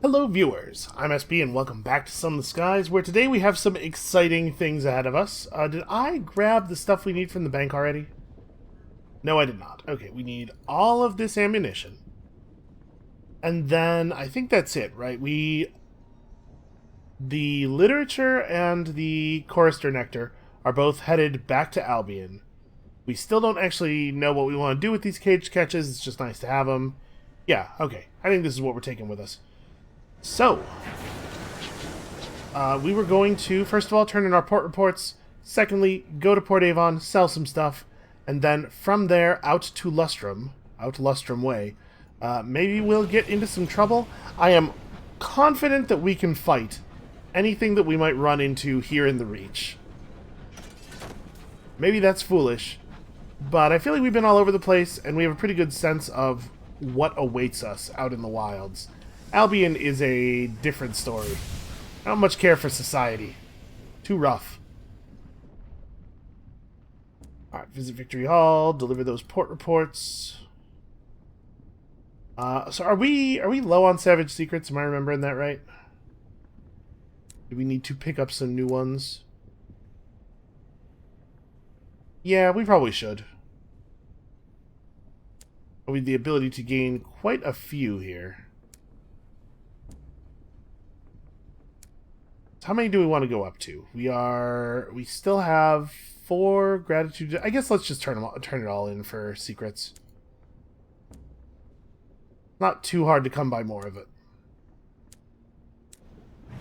Hello viewers, I'm SB and welcome back to Sunless Skies, where today we have some exciting things ahead of us. Did I grab the stuff we need from the bank already? No, I did not. Okay, we need all of this ammunition. And then, I think that's it, right? The literature and the chorister nectar are both headed back to Albion. We still don't actually know what we want to do with these cage catches, it's just nice to have them. Yeah, okay, I think this is what we're taking with us. So, we were going to, first of all, turn in our port reports. Secondly, go to Port Avon, sell some stuff. And then from there, out to Lustrum Way. Maybe we'll get into some trouble. I am confident that we can fight anything that we might run into here in the Reach. Maybe that's foolish, but I feel like we've been all over the place, and we have a pretty good sense of what awaits us out in the wilds. Albion is a different story. I don't much care for society. Too rough. Alright, visit Victory Hall, deliver those port reports. So are we low on Savage Secrets? Am I remembering that right? Do we need to pick up some new ones? Yeah, we probably should. We have the ability to gain quite a few here. How many do we want to go up to? We still have 4 gratitude. I guess let's just turn it all in for secrets. Not too hard to come by more of it.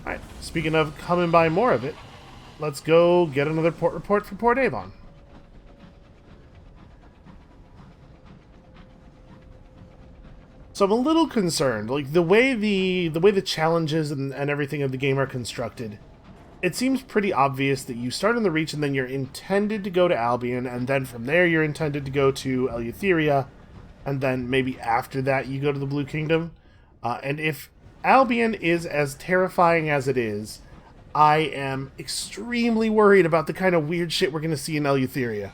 Alright, speaking of coming by more of it, let's go get another port report for Port Avon. So I'm a little concerned, like the way the challenges and everything of the game are constructed. It seems pretty obvious that you start in the Reach and then you're intended to go to Albion, and then from there you're intended to go to Eleutheria, and then maybe after that you go to the Blue Kingdom. And if Albion is as terrifying as it is, I am extremely worried about the kind of weird shit we're going to see in Eleutheria.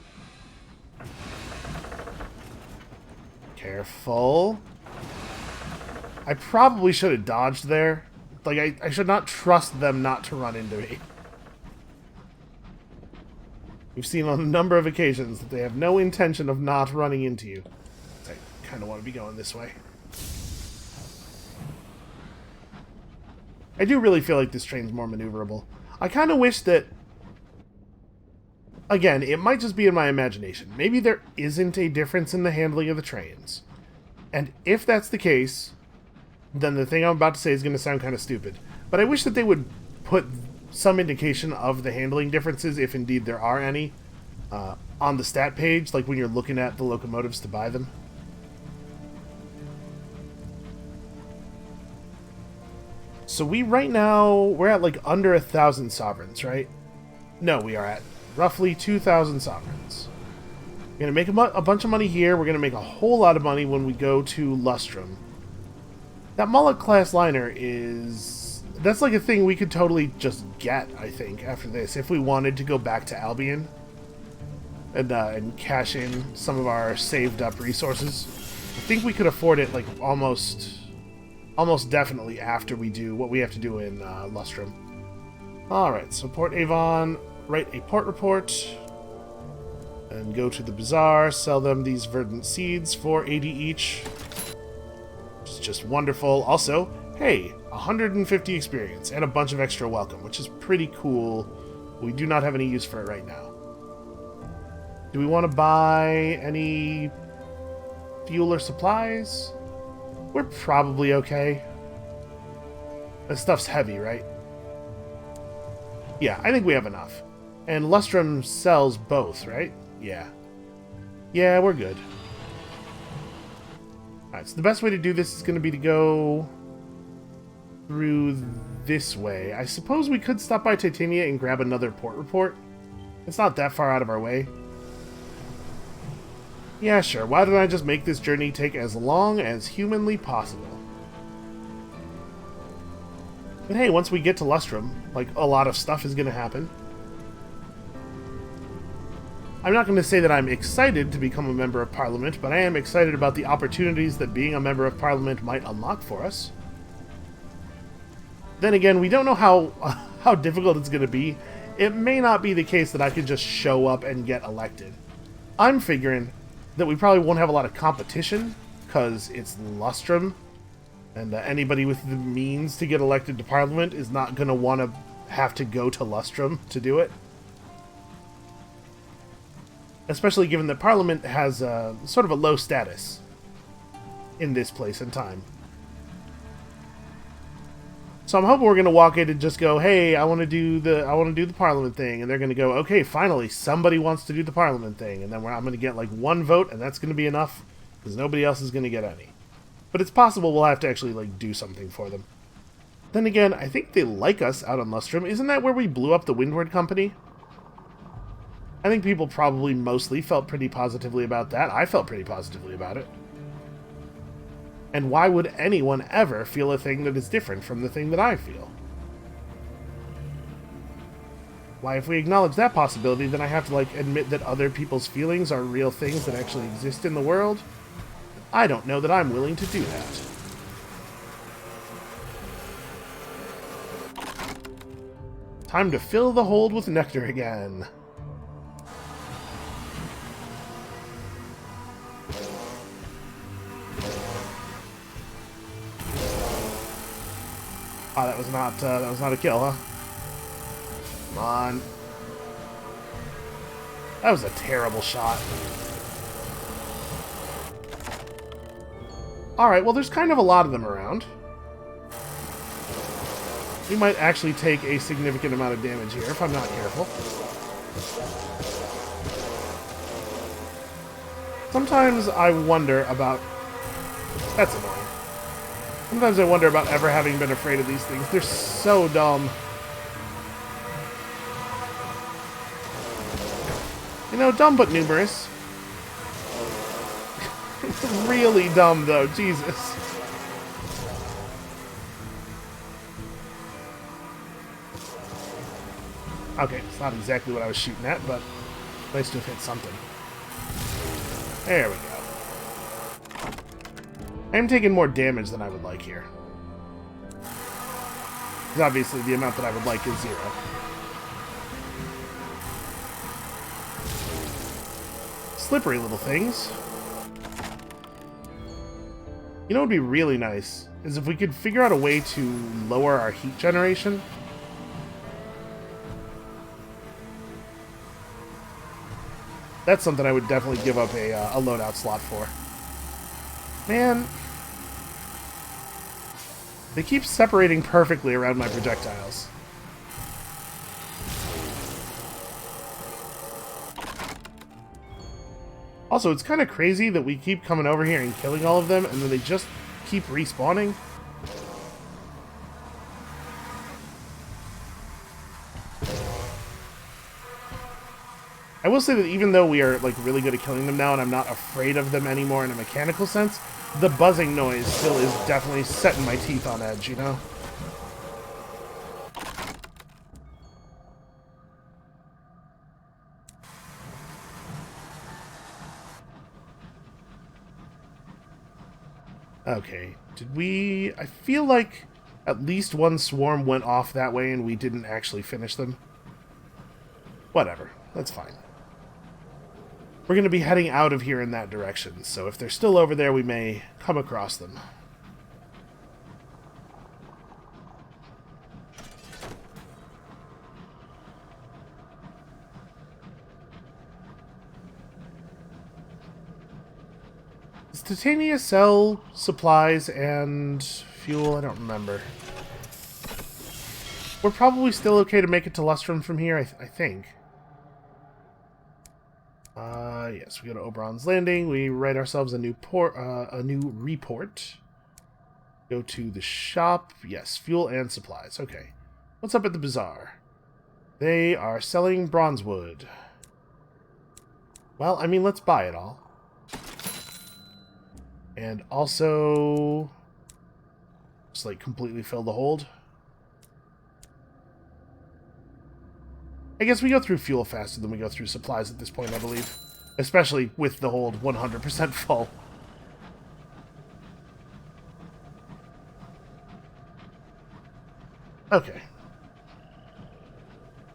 Careful. I probably should have dodged there. Like, I should not trust them not to run into me. We've seen on a number of occasions that they have no intention of not running into you. I kind of want to be going this way. I do really feel like this train's more maneuverable. I kind of wish that... Again, it might just be in my imagination. Maybe there isn't a difference in the handling of the trains. And if that's the case, then the thing I'm about to say is going to sound kind of stupid. But I wish that they would put some indication of the handling differences, if indeed there are any, on the stat page, like when you're looking at the locomotives to buy them. So right now, we're at like under 1,000 sovereigns, right? No, we are at roughly 2,000 sovereigns. We're going to make a bunch of money here. We're going to make a whole lot of money when we go to Lustrum. That Mullet class liner is... That's like a thing we could totally just get, I think, after this, if we wanted to go back to Albion and cash in some of our saved up resources. I think we could afford it, like, almost definitely after we do what we have to do in Lustrum. Alright, so Port Avon, write a port report, and go to the bazaar, sell them these verdant seeds for 80 each. It's just wonderful. Also, hey, 150 experience and a bunch of extra welcome, which is pretty cool. We do not have any use for it right now. Do we want to buy any fuel or supplies? We're probably okay. This stuff's heavy, right? Yeah, I think we have enough. And Lustrum sells both, right? Yeah. Yeah, we're good. Alright, so the best way to do this is going to be to go through this way. I suppose we could stop by Titania and grab another port report. It's not that far out of our way. Yeah, sure. Why don't I just make this journey take as long as humanly possible? But hey, once we get to Lustrum, like, a lot of stuff is going to happen. I'm not going to say that I'm excited to become a member of Parliament, but I am excited about the opportunities that being a member of Parliament might unlock for us. Then again, we don't know how how difficult it's going to be. It may not be the case that I could just show up and get elected. I'm figuring that we probably won't have a lot of competition because it's Lustrum, and anybody with the means to get elected to Parliament is not going to want to have to go to Lustrum to do it. Especially given that Parliament has sort of a low status in this place and time. So I'm hoping we're going to walk in and just go, hey, I want to do the Parliament thing, and they're going to go, okay, finally somebody wants to do the Parliament thing, and then I'm going to get like one vote, and that's going to be enough because nobody else is going to get any. But it's possible we'll have to actually like do something for them. Then again, I think they like us out on Lustrum. Isn't that where we blew up the Windward Company? I think people probably mostly felt pretty positively about that. I felt pretty positively about it. And why would anyone ever feel a thing that is different from the thing that I feel? Why, if we acknowledge that possibility, then I have to, like, admit that other people's feelings are real things that actually exist in the world? I don't know that I'm willing to do that. Time to fill the hold with nectar again. Oh, that was not a kill, huh? Come on. That was a terrible shot. Alright, well there's kind of a lot of them around. We might actually take a significant amount of damage here if I'm not careful. Sometimes I wonder about... That's annoying. Sometimes I wonder about ever having been afraid of these things. They're so dumb. You know, dumb but numerous. Really dumb, though. Jesus. Okay, it's not exactly what I was shooting at, but nice to have hit something. There we go. I am taking more damage than I would like here. Because obviously the amount that I would like is 0. Slippery little things. You know what would be really nice is if we could figure out a way to lower our heat generation. That's something I would definitely give up a loadout slot for. Man, they keep separating perfectly around my projectiles. Also, it's kind of crazy that we keep coming over here and killing all of them, and then they just keep respawning. I will say that even though we are like really good at killing them now, and I'm not afraid of them anymore in a mechanical sense, the buzzing noise still is definitely setting my teeth on edge, you know? Okay, did we... I feel like at least one swarm went off that way and we didn't actually finish them. Whatever, that's fine. We're going to be heading out of here in that direction, so if they're still over there, we may come across them. Does Titania sell supplies and fuel? I don't remember. We're probably still okay to make it to Lustrum from here, I think. Yes, we go to Oberon's Landing. We write ourselves a new report. Go to the shop. Yes, fuel and supplies. Okay. What's up at the bazaar? They are selling bronze wood. Well, I mean, let's buy it all. And also... just, like, completely fill the hold. I guess we go through fuel faster than we go through supplies at this point, I believe. Especially with the hold 100% full. Okay.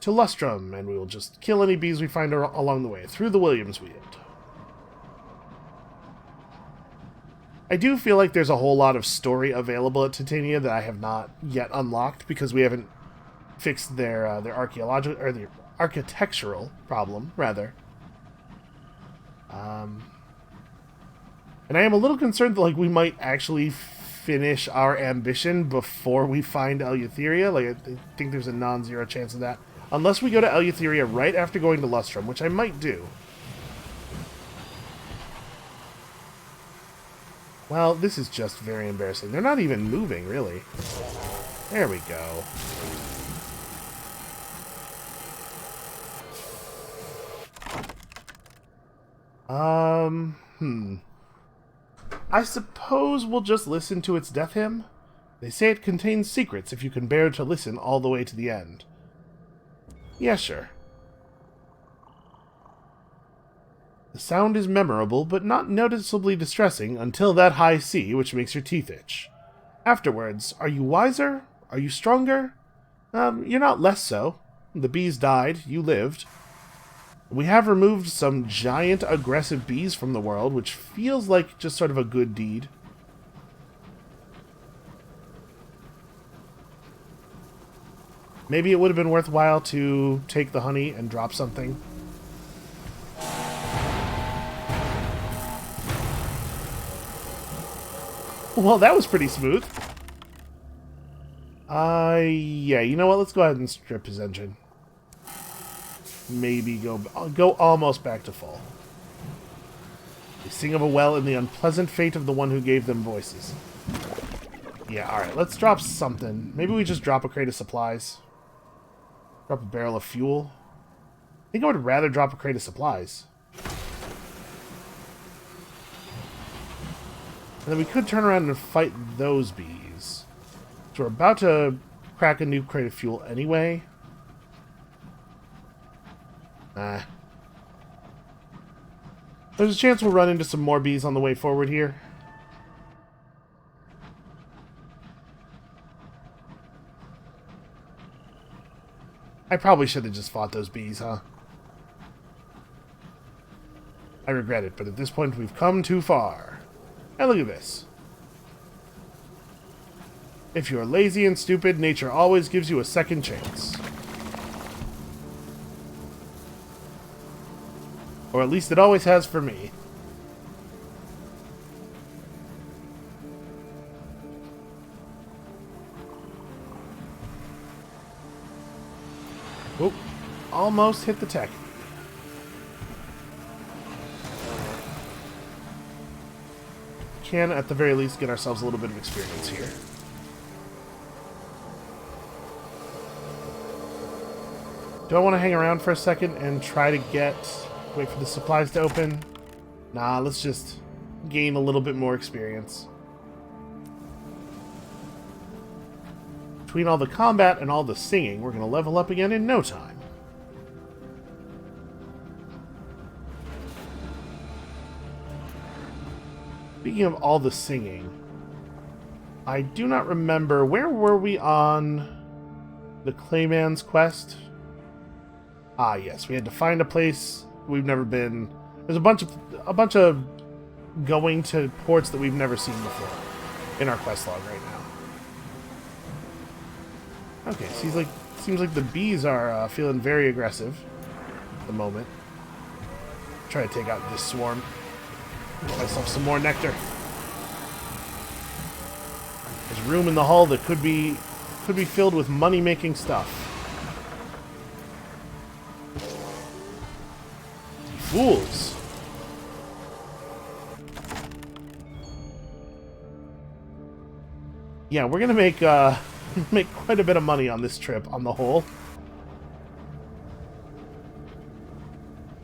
To Lustrum, and we will just kill any bees we find along the way, through the Williams Weald. I do feel like there's a whole lot of story available at Titania that I have not yet unlocked, because we haven't fixed their archaeological, or the architectural problem, rather. And I am a little concerned that, like, we might actually finish our ambition before we find Eleutheria. Like, I think there's a non-zero chance of that. Unless we go to Eleutheria right after going to Lustrum, which I might do. Well, this is just very embarrassing. They're not even moving, really. There we go. I suppose we'll just listen to its death hymn. They say it contains secrets if you can bear to listen all the way to the end. Yeah, sure. The sound is memorable, but not noticeably distressing until that high C, which makes your teeth itch. Afterwards, are you wiser? Are you stronger? You're not less so. The bees died, you lived. We have removed some giant aggressive bees from the world, which feels like just sort of a good deed. Maybe it would have been worthwhile to take the honey and drop something. Well, that was pretty smooth. Yeah, you know what? Let's go ahead and strip his engine. Maybe go almost back to full. They sing of a well in the unpleasant fate of the one who gave them voices. Yeah, alright, let's drop something. Maybe we just drop a crate of supplies. Drop a barrel of fuel. I think I would rather drop a crate of supplies. And then we could turn around and fight those bees. So we're about to crack a new crate of fuel anyway. There's a chance we'll run into some more bees on the way forward here. I probably should have just fought those bees, huh? I regret it, but at this point we've come too far. And look at this. If you're lazy and stupid, nature always gives you a second chance. Or at least it always has for me. Whoop. Almost hit the tech. Can, at the very least, get ourselves a little bit of experience here. Do I want to hang around for a second and try to wait for the supplies to open? Nah, let's just gain a little bit more experience. Between all the combat and all the singing, we're going to level up again in no time. Speaking of all the singing, I do not remember, where were we on the Clayman's quest? Ah, yes, we had to find a place we've never been. There's a bunch of going to ports that we've never seen before in our quest log right now. Okay, seems like the bees are feeling very aggressive at the moment. Try to take out this swarm. Get myself some more nectar. There's room in the hull that could be filled with money-making stuff. Fools. Yeah, we're gonna make quite a bit of money on this trip on the whole.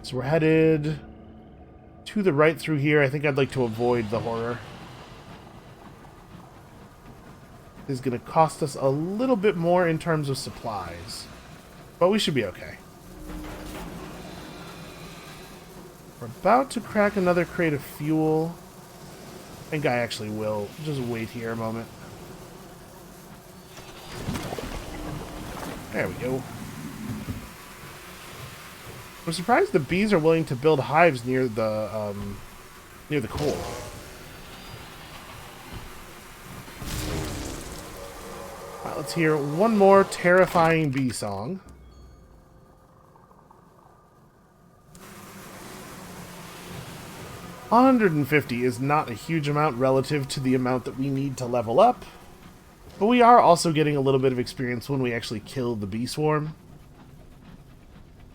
So we're headed to the right through here. I think I'd like to avoid the horror. This is gonna cost us a little bit more in terms of supplies, but we should be okay. We're about to crack another crate of fuel. I think I actually will. Just wait here a moment. There we go. I'm surprised the bees are willing to build hives near the coal. Alright, let's hear one more terrifying bee song. $150 is not a huge amount relative to the amount that we need to level up, but we are also getting a little bit of experience when we actually kill the bee swarm.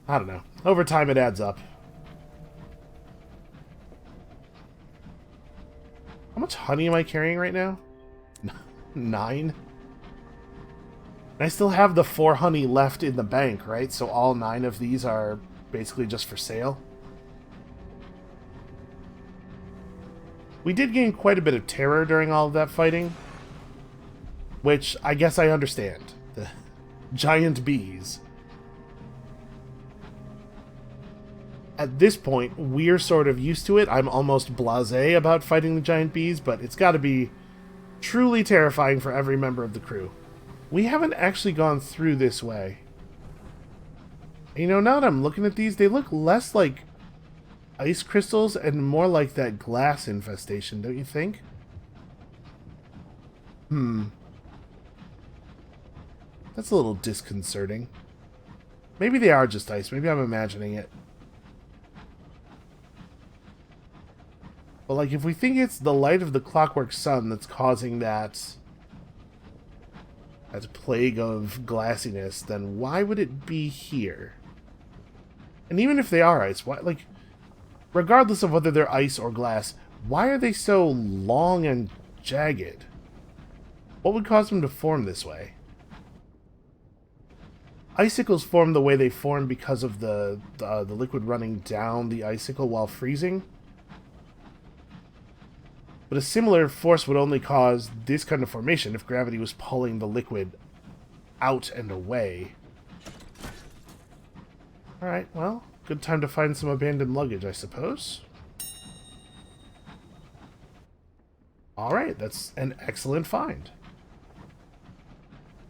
I don't know. Over time it adds up. How much honey am I carrying right now? 9? And I still have the 4 honey left in the bank, right? So all 9 of these are basically just for sale. We did gain quite a bit of terror during all of that fighting, which I guess I understand. The giant bees. At this point, we're sort of used to it. I'm almost blasé about fighting the giant bees, but it's got to be truly terrifying for every member of the crew. We haven't actually gone through this way. You know, now that I'm looking at these, they look less like ice crystals and more like that glass infestation, don't you think? That's a little disconcerting. Maybe they are just ice. Maybe I'm imagining it. But, like, if we think it's the light of the clockwork sun that's causing that plague of glassiness, then why would it be here? And even if they are ice, why, like, regardless of whether they're ice or glass, why are they so long and jagged? What would cause them to form this way? Icicles form the way they form because of the liquid running down the icicle while freezing. But a similar force would only cause this kind of formation if gravity was pulling the liquid out and away. Alright, well, good time to find some abandoned luggage, I suppose. Alright, that's an excellent find.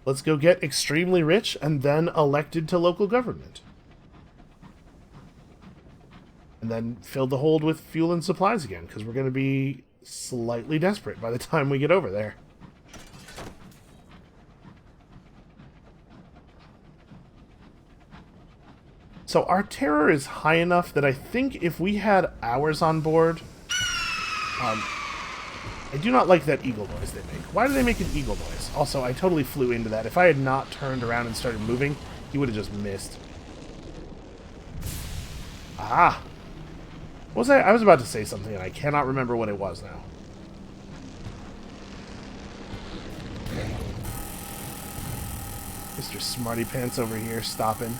Let's go get extremely rich and then elected to local government. And then fill the hold with fuel and supplies again, because we're going to be slightly desperate by the time we get over there. So our terror is high enough that I think if we had ours on board... I do not like that eagle noise they make. Why do they make an eagle noise? Also, I totally flew into that. If I had not turned around and started moving, he would have just missed. Ah! What was I was about to say something and I cannot remember what it was now. Mr. Smarty Pants over here stopping.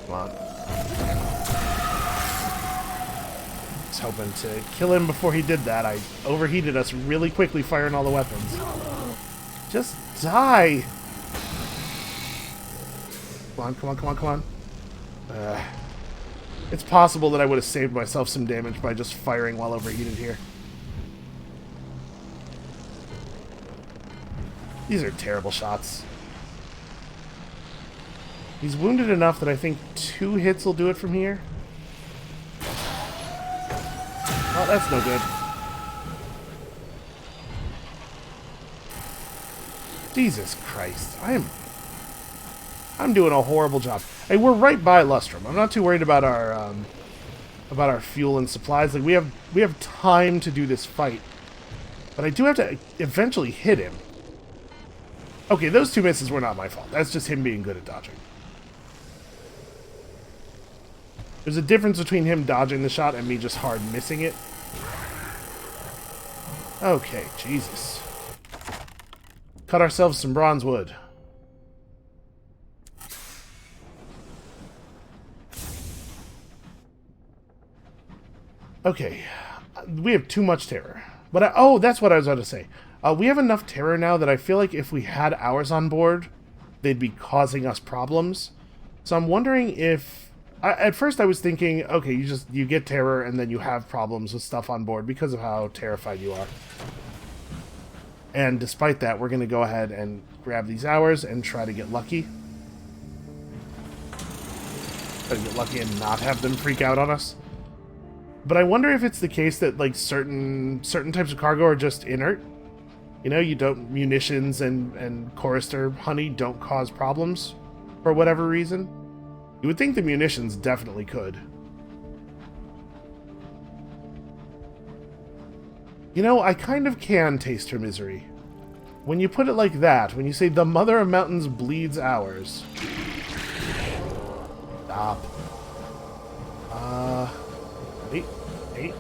Come on. I was hoping to kill him before he did that. I overheated us really quickly firing all the weapons. Just die! Come on, come on, come on, come on. It's possible that I would have saved myself some damage by just firing while overheated here. These are terrible shots. He's wounded enough that I think 2 hits will do it from here. Oh, that's no good. Jesus Christ. I'm doing a horrible job. Hey, we're right by Lustrum. I'm not too worried about our fuel and supplies. Like we have time to do this fight. But I do have to eventually hit him. Okay, those 2 misses were not my fault. That's just him being good at dodging. There's a difference between him dodging the shot and me just hard missing it. Okay, Jesus. Cut ourselves some bronze wood. Okay, we have too much terror. But oh, that's what I was about to say. We have enough terror now that I feel like if we had ours on board, they'd be causing us problems. So I'm wondering if... at first I was thinking, okay, you get terror and then you have problems with stuff on board because of how terrified you are. And despite that, we're going to go ahead and grab these hours and try to get lucky. Try to get lucky and not have them freak out on us. But I wonder if it's the case that like certain types of cargo are just inert. You know, munitions and chorister honey don't cause problems for whatever reason. You would think the munitions definitely could. You know, I kind of can taste her misery. When you put it like that, when you say the mother of mountains bleeds ours. Stop. Wait.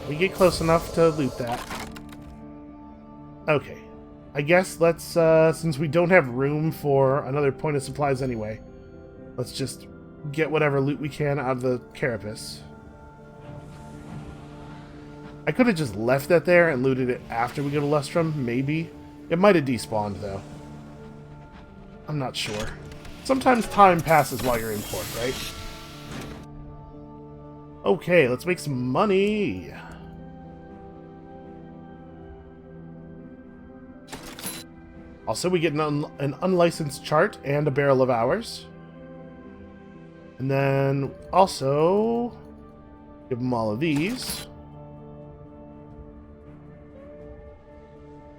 We get close enough to loot that. Okay. I guess let's, since we don't have room for another point of supplies anyway, let's just get whatever loot we can out of the carapace. I could have just left that there and looted it after we go to Lustrum, maybe. It might have despawned, though. I'm not sure. Sometimes time passes while you're in port, right? Okay, let's make some money. Also, we get an unlicensed chart and a barrel of hours. And then also give them all of these.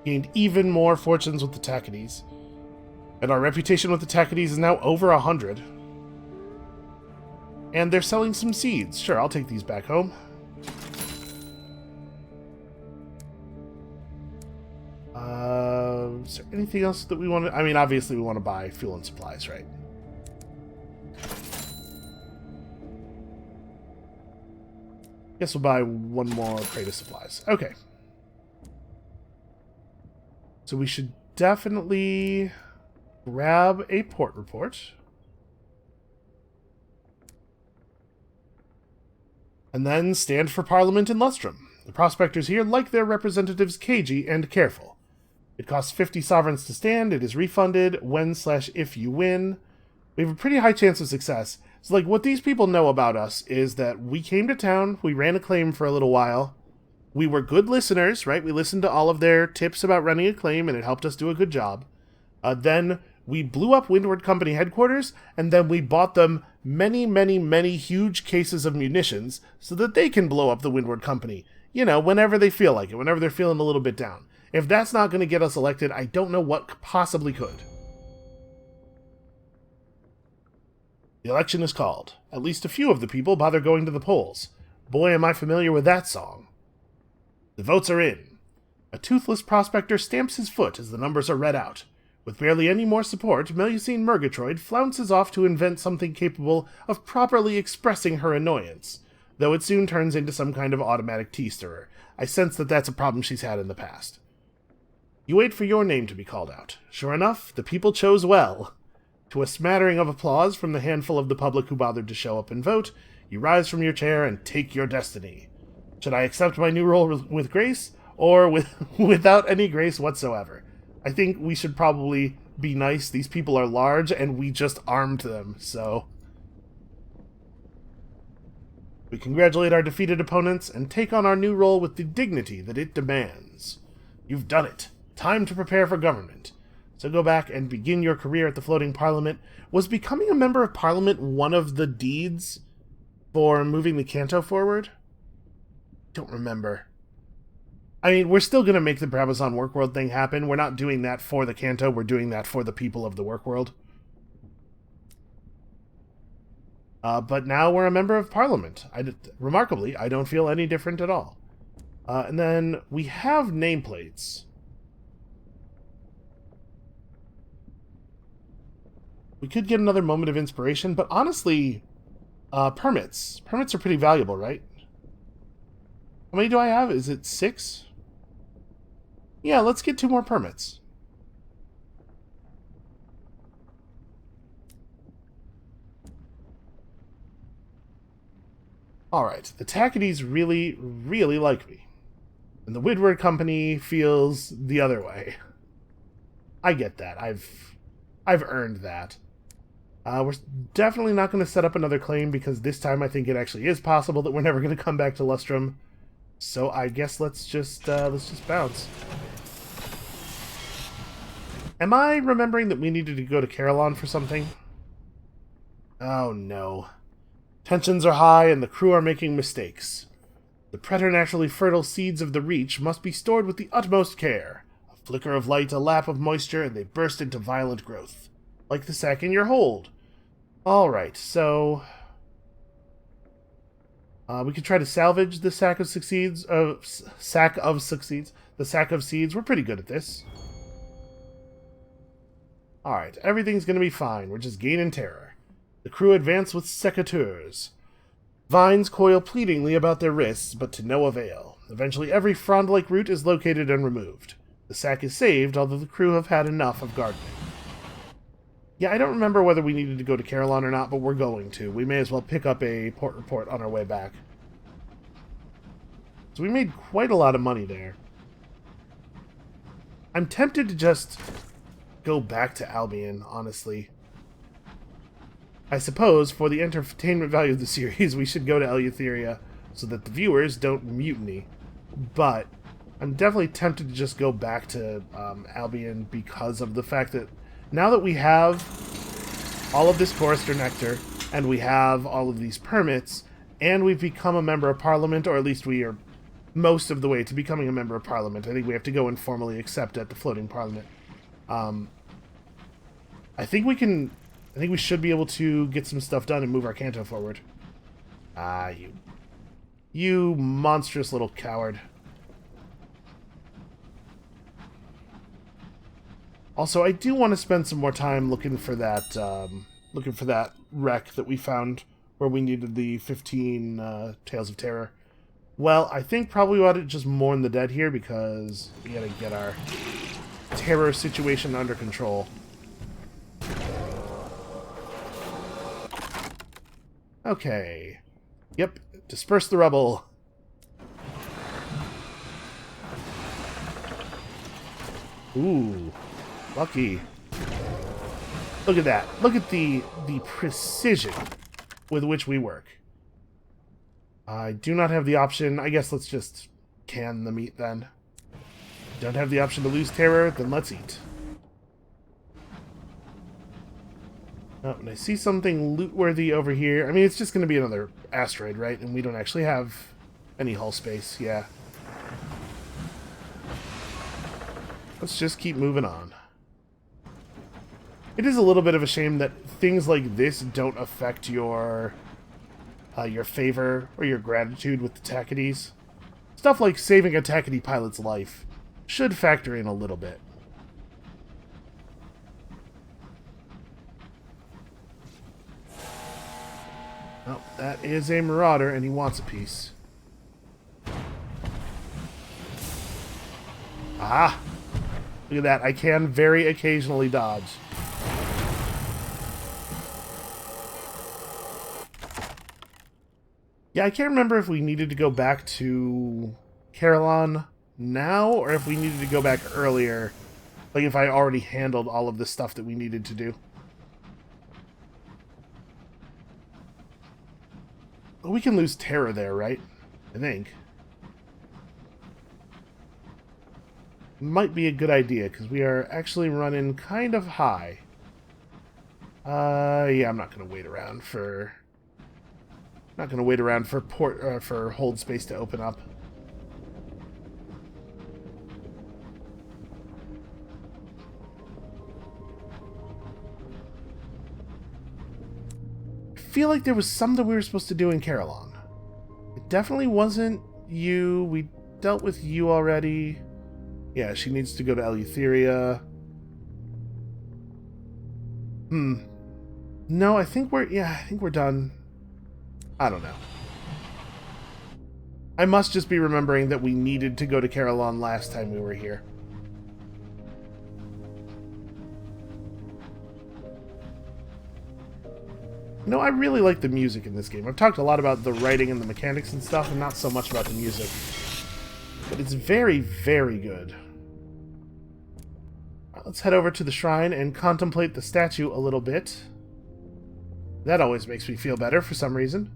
Gained even more fortunes with the Tacites. And our reputation with the Tacites is now over 100. And they're selling some seeds. Sure, I'll take these back home. Is there anything else that we want to... I mean, obviously we want to buy fuel and supplies, right? Guess we'll buy one more crate of supplies. Okay. So we should definitely grab a port report. And then stand for Parliament in Lustrum. The prospectors here like their representatives cagey and careful. It costs 50 sovereigns to stand. It is refunded when/if you win. We have a pretty high chance of success. So, like, what these people know about us is that we came to town, we ran a claim for a little while. We were good listeners, right? We listened to all of their tips about running a claim, and it helped us do a good job. Then we blew up Windward Company headquarters, and then we bought them many, many, many huge cases of munitions so that they can blow up the Windward Company. You know, whenever they feel like it, whenever they're feeling a little bit down. If that's not going to get us elected, I don't know what possibly could. The election is called. At least a few of the people bother going to the polls. Boy, am I familiar with that song. The votes are in. A toothless prospector stamps his foot as the numbers are read out. With barely any more support, Melusine Murgatroyd flounces off to invent something capable of properly expressing her annoyance, though it soon turns into some kind of automatic tea stirrer. I sense that that's a problem she's had in the past. You wait for your name to be called out. Sure enough, the people chose well. To a smattering of applause from the handful of the public who bothered to show up and vote, you rise from your chair and take your destiny. Should I accept my new role with grace, or without any grace whatsoever? I think we should probably be nice. These people are large, and we just armed them, so... We congratulate our defeated opponents, and take on our new role with the dignity that it demands. You've done it. Time to prepare for government. So go back and begin your career at the Floating Parliament. Was becoming a member of Parliament one of the deeds for moving the Canto forward? Don't remember. I mean, we're still going to make the Brabazon Workworld thing happen. We're not doing that for the Canto. We're doing that for the people of the Workworld. But now we're a member of Parliament. Remarkably, I don't feel any different at all. And then we have nameplates. We could get another moment of inspiration, but honestly, permits. Permits are pretty valuable, right? How many do I have? Is it 6? Yeah, let's get 2 more permits. Alright, the Tacites really, really like me. And the Windward Company feels the other way. I get that. I've earned that. We're definitely not going to set up another claim because this time I think it actually is possible that we're never going to come back to Lustrum. So I guess let's just bounce. Am I remembering that we needed to go to Carillon for something? Oh no. Tensions are high and the crew are making mistakes. The preternaturally fertile seeds of the Reach must be stored with the utmost care. A flicker of light, a lap of moisture, and they burst into violent growth. Like the sack in your hold. Alright, so... we could try to salvage the sack of succeeds. The sack of seeds. We're pretty good at this. Alright, everything's gonna be fine. We're just gaining terror. The crew advance with secateurs. Vines coil pleadingly about their wrists, but to no avail. Eventually every frond-like root is located and removed. The sack is saved, although the crew have had enough of gardening. Yeah, I don't remember whether we needed to go to Carillon or not, but we're going to. We may as well pick up a port report on our way back. So we made quite a lot of money there. I'm tempted to just go back to Albion, honestly. I suppose, for the entertainment value of the series, we should go to Eleutheria so that the viewers don't mutiny. But I'm definitely tempted to just go back to Albion because of the fact that now that we have all of this Chorister Nectar, and we have all of these permits, and we've become a member of Parliament, or at least we are most of the way to becoming a member of Parliament. I think we have to go and formally accept at the Floating Parliament. I think we should be able to get some stuff done and move our Canto forward. Ah, you monstrous little coward. Also, I do want to spend some more time looking for that wreck that we found where we needed the 15 Tales of Terror. Well, I think probably we ought to just mourn the dead here because we gotta get our terror situation under control. Okay. Yep. Disperse the rubble. Ooh. Lucky. Look at that. Look at the precision with which we work. I do not have the option. I guess let's just can the meat then. Don't have the option to lose terror, then let's eat. Oh, and I see something loot-worthy over here. I mean, it's just going to be another asteroid, right? And we don't actually have any hull space. Yeah. Let's just keep moving on. It is a little bit of a shame that things like this don't affect your favor or your gratitude with the Tachytes. Stuff like saving a Tachyte pilot's life should factor in a little bit. Oh, that is a Marauder, and he wants a piece. Ah! Look at that. I can very occasionally dodge. Yeah, I can't remember if we needed to go back to Carillon now, or if we needed to go back earlier. Like, if I already handled all of the stuff that we needed to do. We can lose terror there, right? I think. Might be a good idea, because we are actually running kind of high. Yeah, I'm not going to wait around for... Not going to wait around for for hold space to open up. I feel like there was something we were supposed to do in Carillon. It definitely wasn't you. We dealt with you already. Yeah, she needs to go to Eleutheria. No, I think we're done. I don't know. I must just be remembering that we needed to go to Carillon last time we were here. No, I really like the music in this game. I've talked a lot about the writing and the mechanics and stuff, and not so much about the music. But it's very, very good. Let's head over to the shrine and contemplate the statue a little bit. That always makes me feel better for some reason.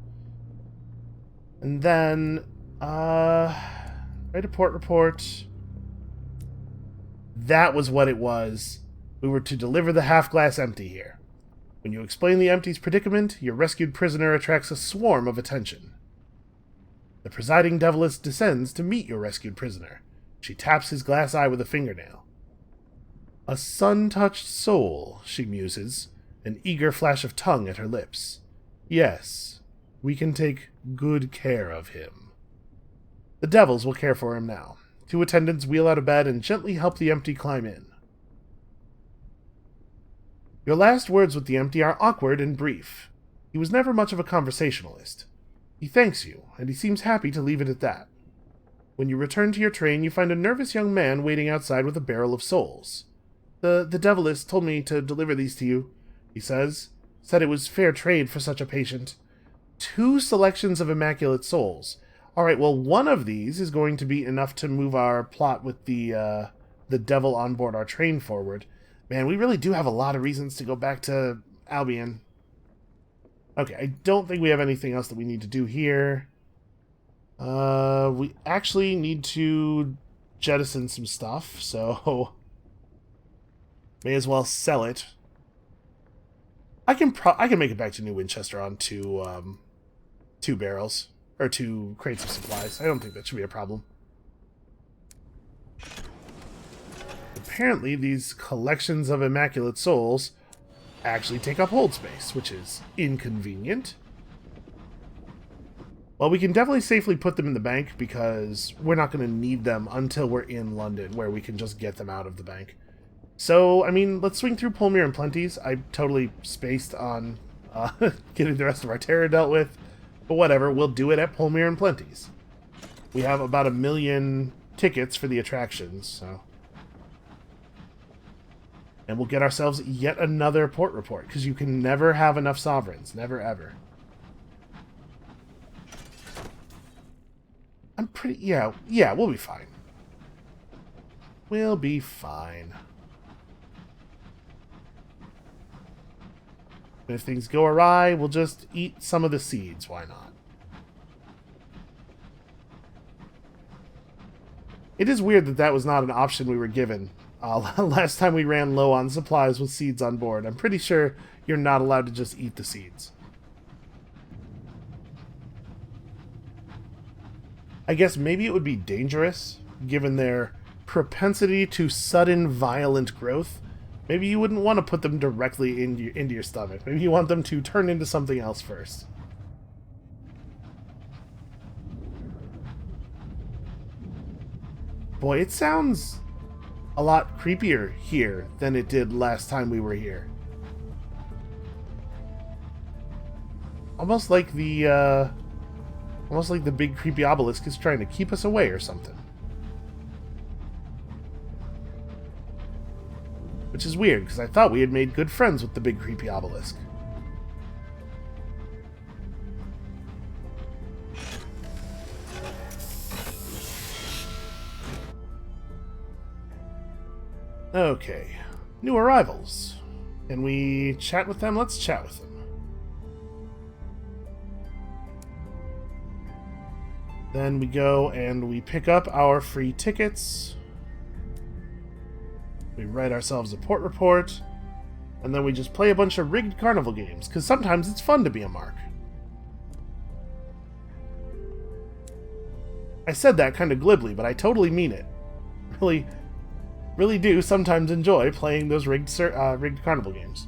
And then, write a port report. That was what it was. We were to deliver the half-glass empty here. When you explain the empty's predicament, your rescued prisoner attracts a swarm of attention. The presiding deviless descends to meet your rescued prisoner. She taps his glass eye with a fingernail. A sun-touched soul, she muses, an eager flash of tongue at her lips. Yes, we can take good care of him. The devils will care for him now. 2 attendants wheel out of bed and gently help the empty climb in. Your last words with the empty are awkward and brief. He was never much of a conversationalist. He thanks you, and he seems happy to leave it at that. When you return to your train, you find a nervous young man waiting outside with a barrel of souls. The deviless told me to deliver these to you, he says. Said it was fair trade for such a patient. 2 selections of immaculate souls. Alright, well, one of these is going to be enough to move our plot with the devil on board our train forward. Man, we really do have a lot of reasons to go back to Albion. Okay, I don't think we have anything else that we need to do here. We actually need to jettison some stuff, so may as well sell it. I can make it back to New Winchester on 2 barrels, or 2 crates of supplies. I don't think that should be a problem. Apparently, these collections of immaculate souls actually take up hold space, which is inconvenient. Well, we can definitely safely put them in the bank because we're not going to need them until we're in London, where we can just get them out of the bank. So, I mean, let's swing through Polmere and Plenty's. I totally spaced on getting the rest of our terror dealt with, but whatever, we'll do it at Polmere and Plenty's. We have about 1 million tickets for the attractions, so... And we'll get ourselves yet another port report, because you can never have enough sovereigns. Never, ever. I'm pretty... Yeah, we'll be fine. We'll be fine. And if things go awry, we'll just eat some of the seeds. Why not? It is weird that that was not an option we were given. Last time we ran low on supplies with seeds on board. I'm pretty sure you're not allowed to just eat the seeds. I guess maybe it would be dangerous, given their propensity to sudden violent growth. Maybe you wouldn't want to put them directly into your stomach. Maybe you want them to turn into something else first. Boy, it sounds a lot creepier here than it did last time we were here. Almost like the big creepy obelisk is trying to keep us away or something. Which is weird, because I thought we had made good friends with the big creepy obelisk. Okay. New arrivals. Can we chat with them? Let's chat with them. Then we go and we pick up our free tickets. We write ourselves a port report. And then we just play a bunch of rigged carnival games, because sometimes it's fun to be a mark. I said that kind of glibly, but I totally mean it. Really do sometimes enjoy playing those rigged carnival games.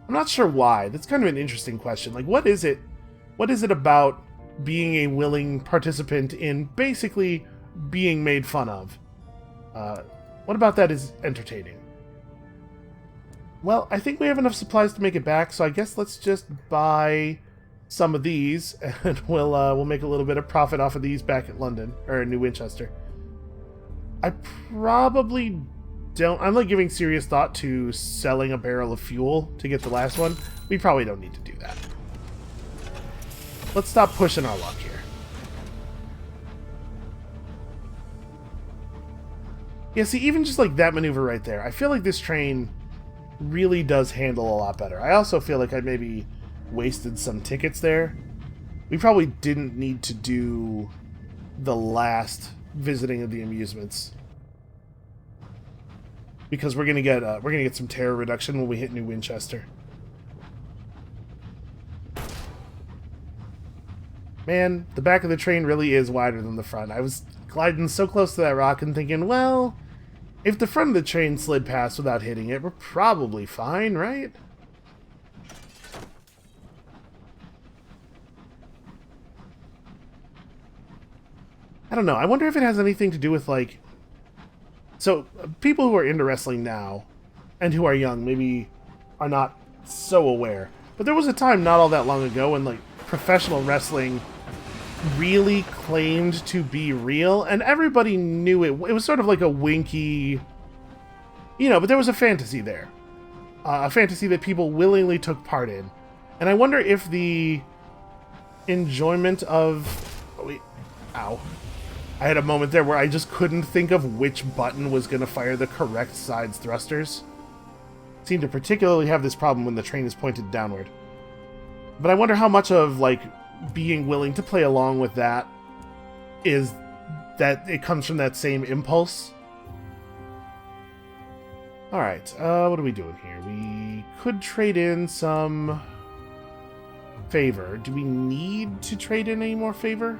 I'm not sure why. That's kind of an interesting question. Like, what is it about being a willing participant in basically being made fun of? What about that is entertaining? Well, I think we have enough supplies to make it back, so I guess let's just buy some of these, and we'll make a little bit of profit off of these back at London, or New Winchester. I probably don't... I'm like giving serious thought to selling a barrel of fuel to get the last one. We probably don't need to do that. Let's stop pushing our luck here. Yeah, see, even just like that maneuver right there, I feel like this train really does handle a lot better. I also feel like I maybe wasted some tickets there. We probably didn't need to do the last visiting of the amusements. because we're gonna get some terror reduction when we hit New Winchester. Man, the back of the train really is wider than the front. I was gliding so close to that rock and thinking, well, if the front of the train slid past without hitting it, we're probably fine, right? I don't know. I wonder if it has anything to do with, like... So, people who are into wrestling now, and who are young, maybe are not so aware. But there was a time not all that long ago when, like, professional wrestling really claimed to be real, and everybody knew it. It was sort of like a winky... You know, but there was a fantasy there. A fantasy that people willingly took part in. And I wonder if the enjoyment of... Oh, wait. Ow. I had a moment there where I just couldn't think of which button was going to fire the correct side's thrusters. Seem to particularly have this problem when the train is pointed downward. But I wonder how much of, like, being willing to play along with that is that it comes from that same impulse. Alright, what are we doing here? We could trade in some favor. Do we need to trade in any more favor?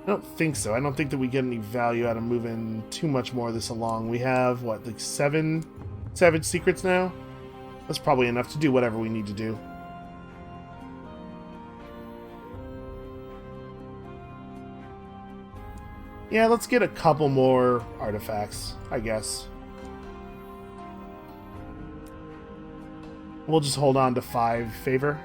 I don't think so. I don't think that we get any value out of moving too much more of this along. We have, what, like 7 Savage Secrets now? That's probably enough to do whatever we need to do. Yeah, let's get a couple more artifacts, I guess. We'll just hold on to 5 favor.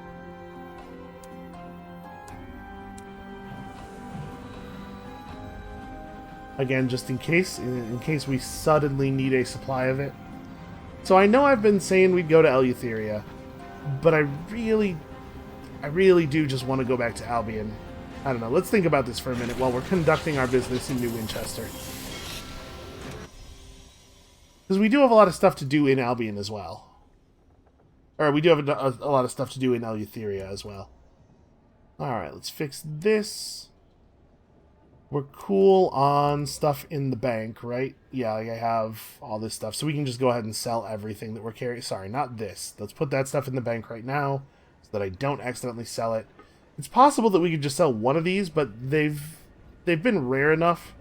Again, just in case we suddenly need a supply of it. So I know I've been saying we'd go to Eleutheria, but I really do just want to go back to Albion. I don't know, let's think about this for a minute while we're conducting our business in New Winchester. Because we do have a lot of stuff to do in Albion as well. Or we do have a lot of stuff to do in Eleutheria as well. Alright, let's fix this. We're cool on stuff in the bank, right? Yeah, like I have all this stuff. So we can just go ahead and sell everything that we're carrying. Sorry, not this. Let's put that stuff in the bank right now so that I don't accidentally sell it. It's possible that we could just sell one of these, but they've been rare enough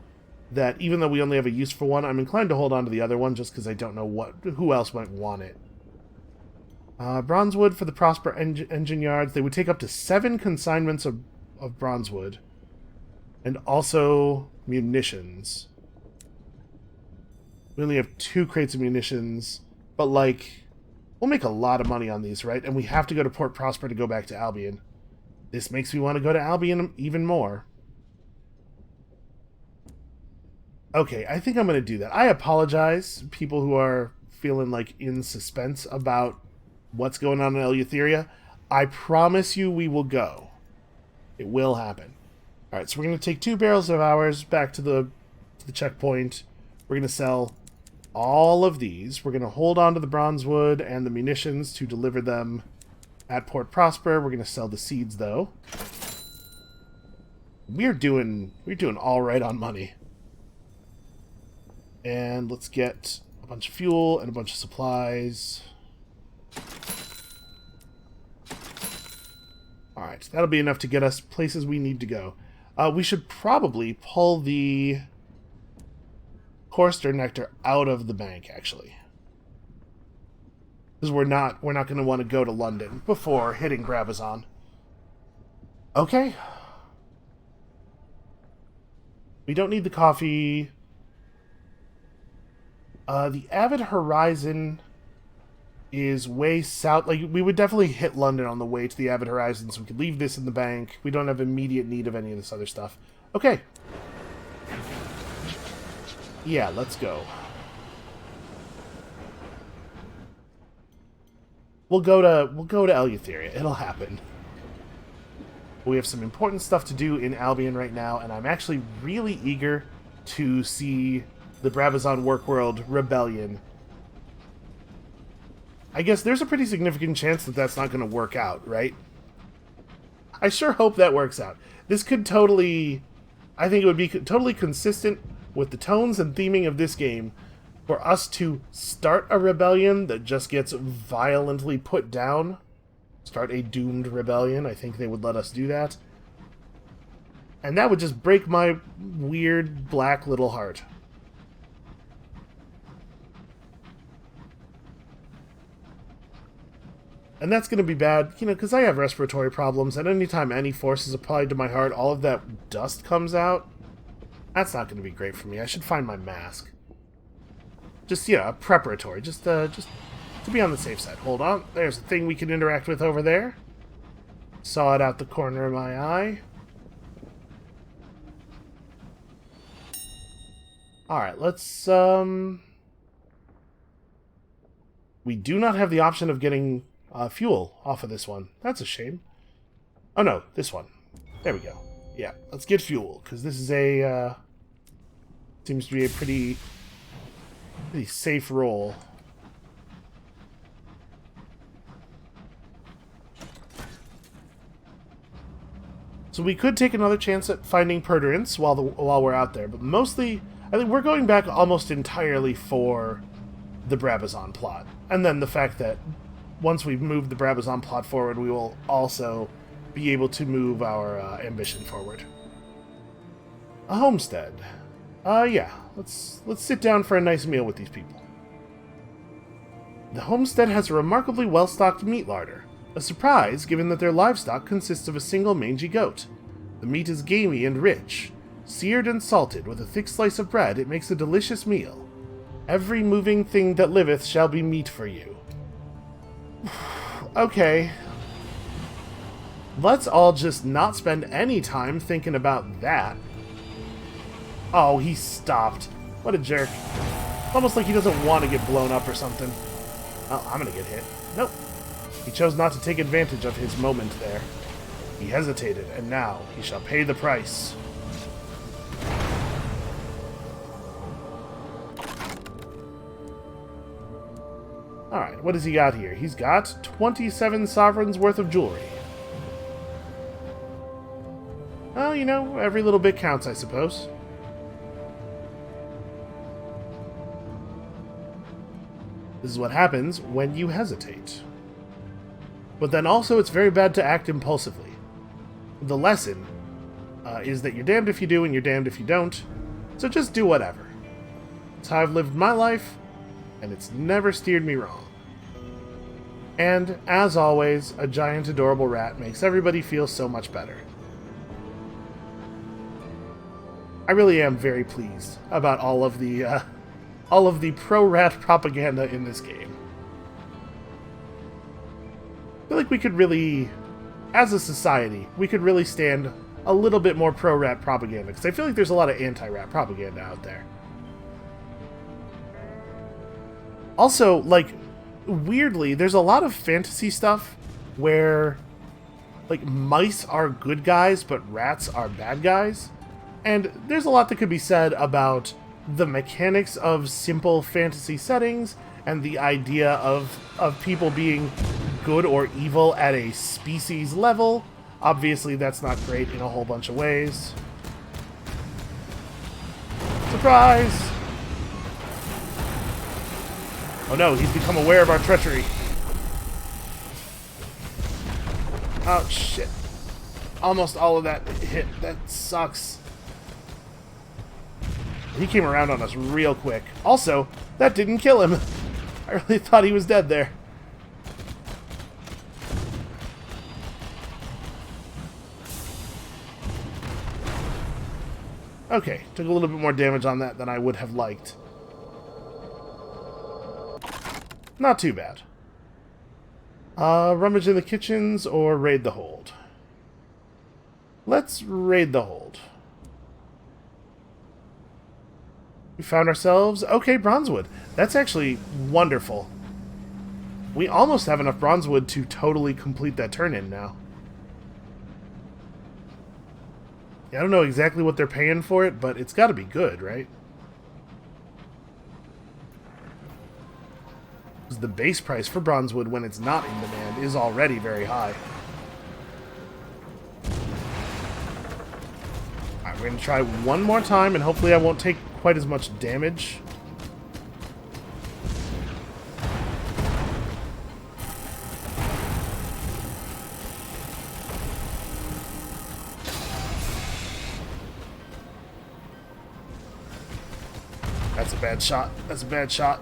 that even though we only have a use for one, I'm inclined to hold on to the other one just because I don't know who else might want it. Bronzewood for the Prosper engine yards. They would take up to 7 consignments of bronzewood. And also munitions. We only have 2 crates of munitions, but like, we'll make a lot of money on these, right? And we have to go to Port Prosper to go back to Albion. This makes me want to go to Albion even more. Okay, I think I'm going to do that. I apologize, people who are feeling like in suspense about what's going on in Eleutheria. I promise you we will go. It will happen. Alright, so we're going to take 2 barrels of ours back to the checkpoint. We're going to sell all of these. We're going to hold on to the bronzewood and the munitions to deliver them at Port Prosper. We're going to sell the seeds, though. We're doing all right on money. And let's get a bunch of fuel and a bunch of supplies. Alright, that'll be enough to get us places we need to go. We should probably pull the Chorister Nectar out of the bank, actually. Because we're not going to want to go to London before hitting Brabazon. Okay. We don't need the coffee. The Avid Horizon is way south. Like, we would definitely hit London on the way to the Avid Horizon, so we could leave this in the bank. We don't have immediate need of any of this other stuff. Okay. Yeah, let's go. We'll go to Eleutheria. It'll happen. We have some important stuff to do in Albion right now, and I'm actually really eager to see the Brabazon Workworld Rebellion. I guess there's a pretty significant chance that that's not going to work out, right? I sure hope that works out. This could totally... I think it would be totally consistent with the tones and theming of this game For us to start a rebellion that just gets violently put down, start a doomed rebellion, I think they would let us do that. And that would just break my weird black little heart. And that's going to be bad, you know, because I have respiratory problems, and anytime any force is applied to my heart, all of that dust comes out. That's not going to be great for me. I should find my mask. Just, yeah, preparatory. Just to be on the safe side. Hold on. There's a thing we can interact with over there. Saw it out the corner of my eye. Alright, let's, we do not have the option of getting fuel off of this one. That's a shame. Oh no, this one. There we go. Yeah, let's get fuel, because this is a, seems to be a pretty safe roll. So we could take another chance at finding Perderance while we're out there, but mostly, I think we're going back almost entirely for the Brabazon plot. And then the fact that once we've moved the Brabazon plot forward, we will also be able to move our ambition forward. A homestead. Yeah, let's sit down for a nice meal with these people. The homestead has a remarkably well-stocked meat larder. A surprise, given that their livestock consists of a single mangy goat. The meat is gamey and rich. Seared and salted with a thick slice of bread, it makes a delicious meal. Every moving thing that liveth shall be meat for you. Okay. Let's all just not spend any time thinking about that. Oh, he stopped. What a jerk. Almost like he doesn't want to get blown up or something. Oh, I'm gonna get hit. Nope. He chose not to take advantage of his moment there. He hesitated, and now he shall pay the price. Alright, what has he got here? He's got 27 sovereigns worth of jewelry. Well, you know, every little bit counts, I suppose. This is what happens when you hesitate. But then also, it's very bad to act impulsively. The lesson is that you're damned if you do and you're damned if you don't, so just do whatever. It's how I've lived my life, and it's never steered me wrong. And, as always, a giant adorable rat makes everybody feel so much better. I really am very pleased about all of the pro-rat propaganda in this game. I feel like we could really, as a society, we could really stand a little bit more pro-rat propaganda, because I feel like there's a lot of anti-rat propaganda out there. Also, like, weirdly, there's a lot of fantasy stuff where, like, mice are good guys, but rats are bad guys. And there's a lot that could be said about the mechanics of simple fantasy settings and the idea of people being good or evil at a species level. Obviously, that's not great in a whole bunch of ways. Surprise! Oh no, he's become aware of our treachery. Oh shit. Almost all of that hit. That sucks. He came around on us real quick. Also, that didn't kill him. I really thought he was dead there. Okay, took a little bit more damage on that than I would have liked. Not too bad. Rummage in the kitchens or raid the hold? Let's raid the hold. We found ourselves... Okay, bronzewood. That's actually wonderful. We almost have enough bronzewood to totally complete that turn-in now. I don't know exactly what they're paying for it, but it's got to be good, right? Because the base price for bronzewood when it's not in demand is already very high. Alright, we're going to try one more time, and hopefully I won't take quite as much damage. That's a bad shot. That's a bad shot.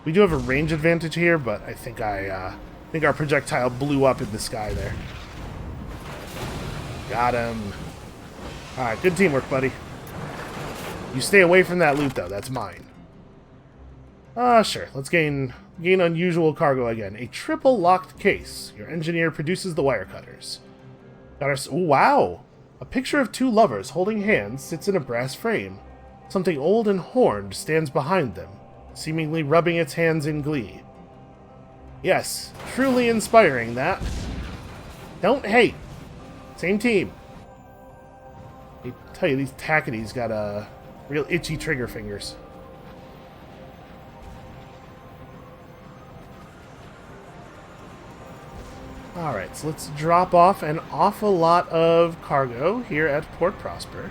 We do have a range advantage here, but I think think our projectile blew up in the sky there. Got him. Alright, good teamwork, buddy. You stay away from that loot, though. That's mine. Sure. Let's gain unusual cargo again. A triple locked case. Your engineer produces the wire cutters. Got our... Oh, wow! A picture of two lovers holding hands sits in a brass frame. Something old and horned stands behind them, seemingly rubbing its hands in glee. Yes, truly inspiring, that. Don't hate. Same team. I tell you, these Tackities got real itchy trigger fingers. Alright, so let's drop off an awful lot of cargo here at Port Prosper.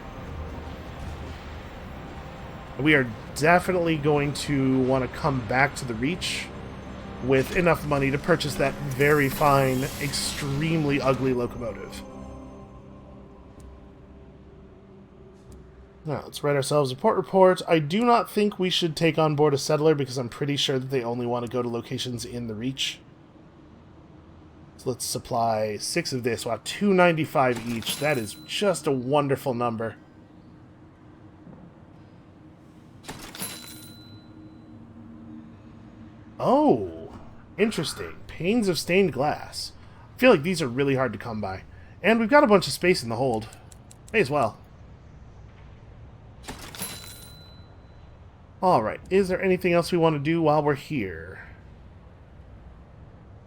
We are definitely going to want to come back to the Reach with enough money to purchase that very fine, extremely ugly locomotive. Now, let's write ourselves a port report. I do not think we should take on board a settler because I'm pretty sure that they only want to go to locations in the Reach. So let's supply 6 of this. Wow, 295 each. That is just a wonderful number. Oh, interesting. Panes of stained glass. I feel like these are really hard to come by. And we've got a bunch of space in the hold. May as well. Alright, is there anything else we want to do while we're here?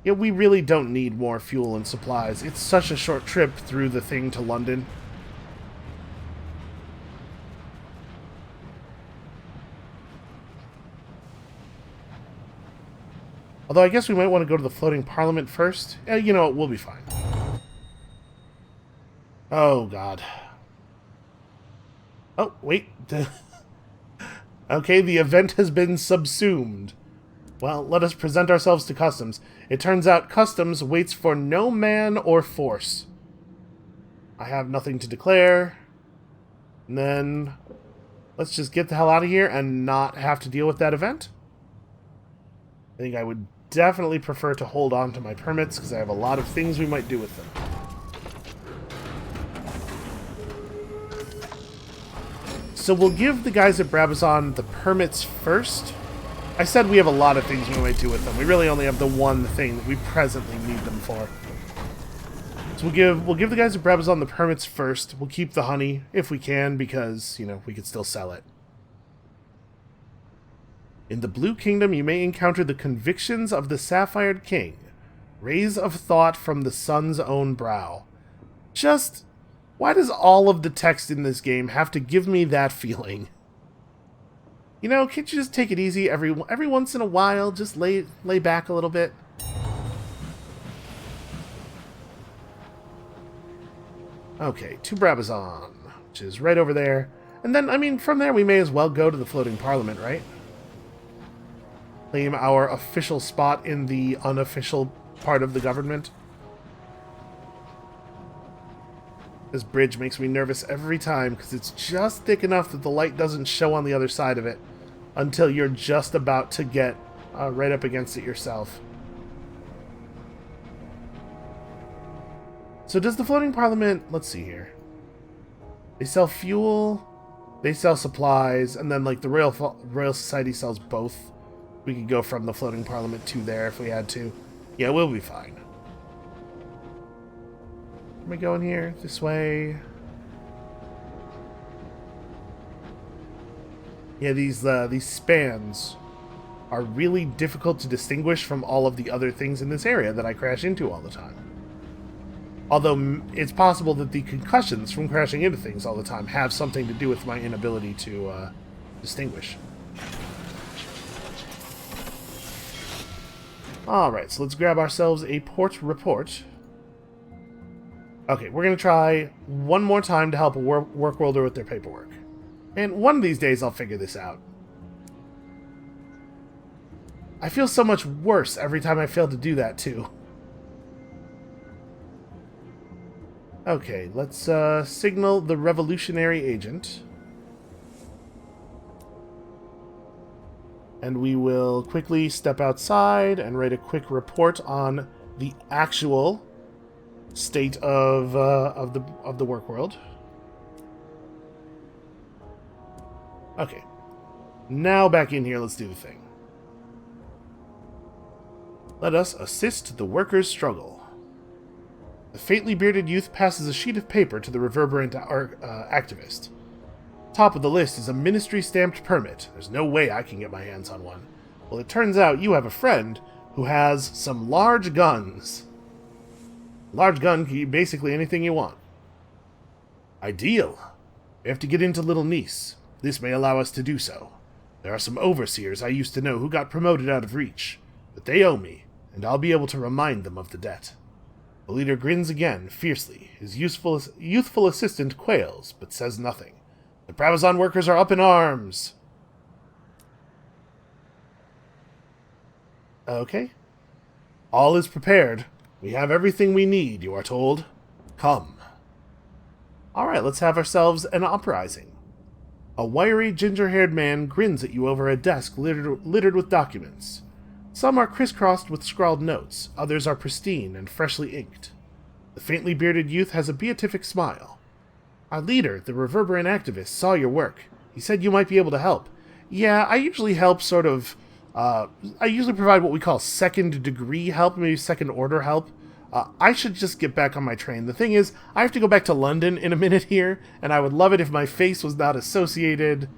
Yeah, we really don't need more fuel and supplies. It's such a short trip through the thing to London. Although I guess we might want to go to the floating parliament first. You know what, we'll be fine. Oh, God. Oh, wait. Okay, the event has been subsumed. Well, let us present ourselves to Customs. It turns out Customs waits for no man or force. I have nothing to declare. And then let's just get the hell out of here and not have to deal with that event. I think I would definitely prefer to hold on to my permits because I have a lot of things we might do with them. So we'll give the guys at Brabazon the permits first. I said we have a lot of things we might do with them. We really only have the one thing that we presently need them for. So we'll give the guys at Brabazon the permits first. We'll keep the honey if we can because, you know, we could still sell it. In the Blue Kingdom, you may encounter the convictions of the Sapphired King. Rays of thought from the sun's own brow. Just, why does all of the text in this game have to give me that feeling? You know, can't you just take it easy every once in a while? Just lay back a little bit. Okay, to Brabazon, which is right over there. And then, I mean, from there we may as well go to the floating parliament, right? Claim our official spot in the unofficial part of the government. This bridge makes me nervous every time because it's just thick enough that the light doesn't show on the other side of it until you're just about to get right up against it yourself. So does the floating parliament... Let's see here. They sell fuel, they sell supplies, and then like the Royal Society sells both. We could go from the floating parliament to there if we had to. Yeah, we'll be fine. Am I going here? This way? Yeah, these spans are really difficult to distinguish from all of the other things in this area that I crash into all the time. Although it's possible that the concussions from crashing into things all the time have something to do with my inability to distinguish. Alright, so let's grab ourselves a port report. Okay, we're going to try one more time to help a work welder with their paperwork. And one of these days I'll figure this out. I feel so much worse every time I fail to do that, too. Okay, let's signal the revolutionary agent. And we will quickly step outside and write a quick report on the actual state of the work world. Okay. Now back in here, let's do the thing. Let us assist the workers' struggle. The faintly bearded youth passes a sheet of paper to the reverberant activist. Top of the list is a ministry-stamped permit. There's no way I can get my hands on one. Well, it turns out you have a friend who has some large guns. Large gun can be basically anything you want. Ideal. We have to get into Little Nice. This may allow us to do so. There are some overseers I used to know who got promoted out of reach, but they owe me, and I'll be able to remind them of the debt. The leader grins again, fiercely. His youthful assistant quails, but says nothing. The Brabazon workers are up in arms! Okay. All is prepared. We have everything we need, you are told. Come. Alright, let's have ourselves an uprising. A wiry, ginger-haired man grins at you over a desk littered with documents. Some are crisscrossed with scrawled notes, others are pristine and freshly inked. The faintly bearded youth has a beatific smile. Our leader, the reverberant activist, saw your work. He said you might be able to help. Yeah, I usually help I usually provide what we call second-degree help, maybe second-order help. I should just get back on my train. The thing is, I have to go back to London in a minute here, and I would love it if my face was not associated.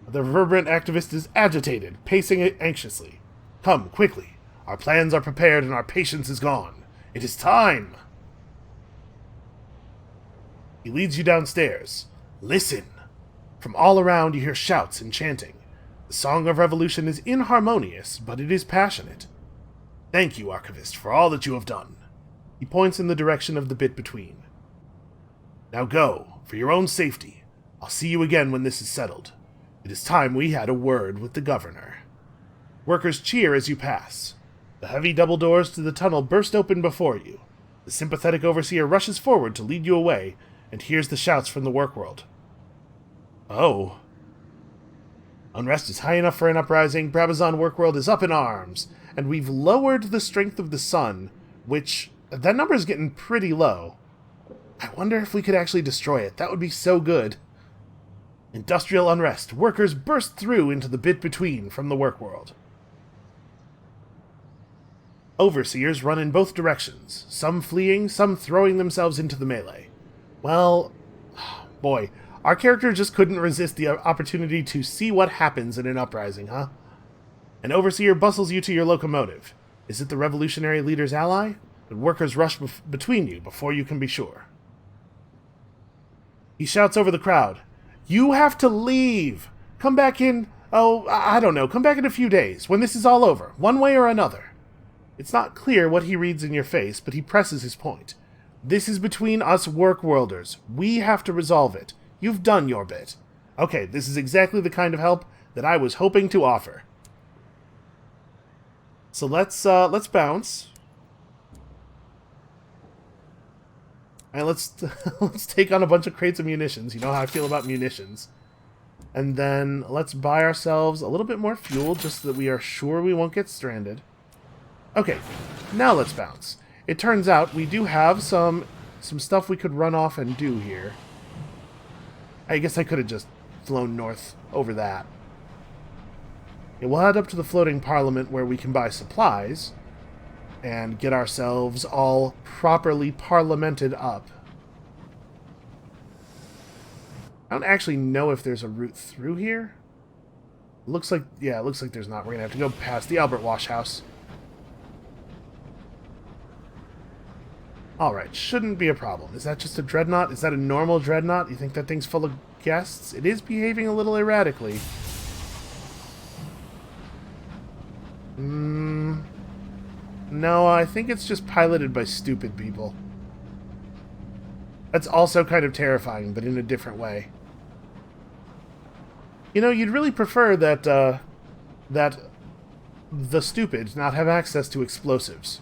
The reverberant activist is agitated, pacing anxiously. Come, quickly. Our plans are prepared and our patience is gone. It is time! He leads you downstairs. Listen! From all around you hear shouts and chanting. The song of revolution is inharmonious, but it is passionate. Thank you, Archivist, for all that you have done. He points in the direction of the bit between. Now go, for your own safety. I'll see you again when this is settled. It is time we had a word with the governor. Workers cheer as you pass. The heavy double doors to the tunnel burst open before you. The sympathetic overseer rushes forward to lead you away, and hears the shouts from the work world. Oh. Unrest is high enough for an uprising, Brabazon Workworld is up in arms, and we've lowered the strength of the sun, which, that number is getting pretty low. I wonder if we could actually destroy it. That would be so good. Industrial unrest. Workers burst through into the bit between from the Workworld. Overseers run in both directions, some fleeing, some throwing themselves into the melee. Well, boy, our character just couldn't resist the opportunity to see what happens in an uprising, huh? An overseer bustles you to your locomotive. Is it the revolutionary leader's ally? The workers rush between you before you can be sure. He shouts over the crowd, You have to leave! Come back in, I don't know, come back in a few days, when this is all over, one way or another. It's not clear what he reads in your face, but he presses his point. This is between us Workworlders. We have to resolve it. You've done your bit. Okay, this is exactly the kind of help that I was hoping to offer. So let's bounce. And let's take on a bunch of crates of munitions. You know how I feel about munitions. And then let's buy ourselves a little bit more fuel just so that we are sure we won't get stranded. Okay, now let's bounce. It turns out we do have some stuff we could run off and do here. I guess I could have just flown north over that. Yeah, we'll head up to the floating parliament where we can buy supplies and get ourselves all properly parliamented up. I don't actually know if there's a route through here. Looks like, yeah, it looks like there's not. We're going to have to go past the Albert Wash House. Alright, shouldn't be a problem. Is that just a dreadnought? Is that a normal dreadnought? You think that thing's full of guests? It is behaving a little erratically. No, I think it's just piloted by stupid people. That's also kind of terrifying, but in a different way. You know, you'd really prefer that, that the stupid not have access to explosives.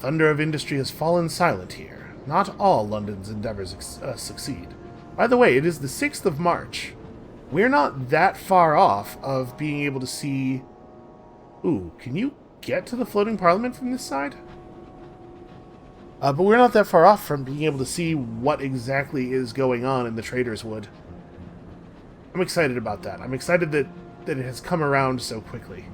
thunder of industry has fallen silent here. Not all London's endeavors succeed. By the way, it is the 6th of March. We're not that far off of being able to see... Ooh, can you get to the floating parliament from this side? But we're not that far off from being able to see what exactly is going on in the Trader's Wood. I'm excited about that. I'm excited that it has come around so quickly.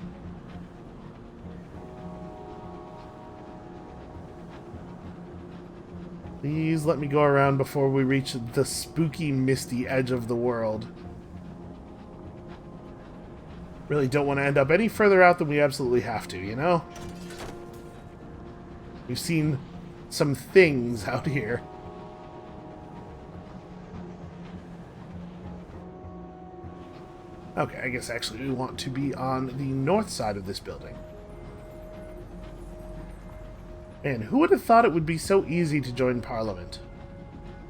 Please let me go around before we reach the spooky, misty edge of the world. Really don't want to end up any further out than we absolutely have to, you know? We've seen some things out here. Okay, I guess actually we want to be on the north side of this building. Man, who would have thought it would be so easy to join Parliament?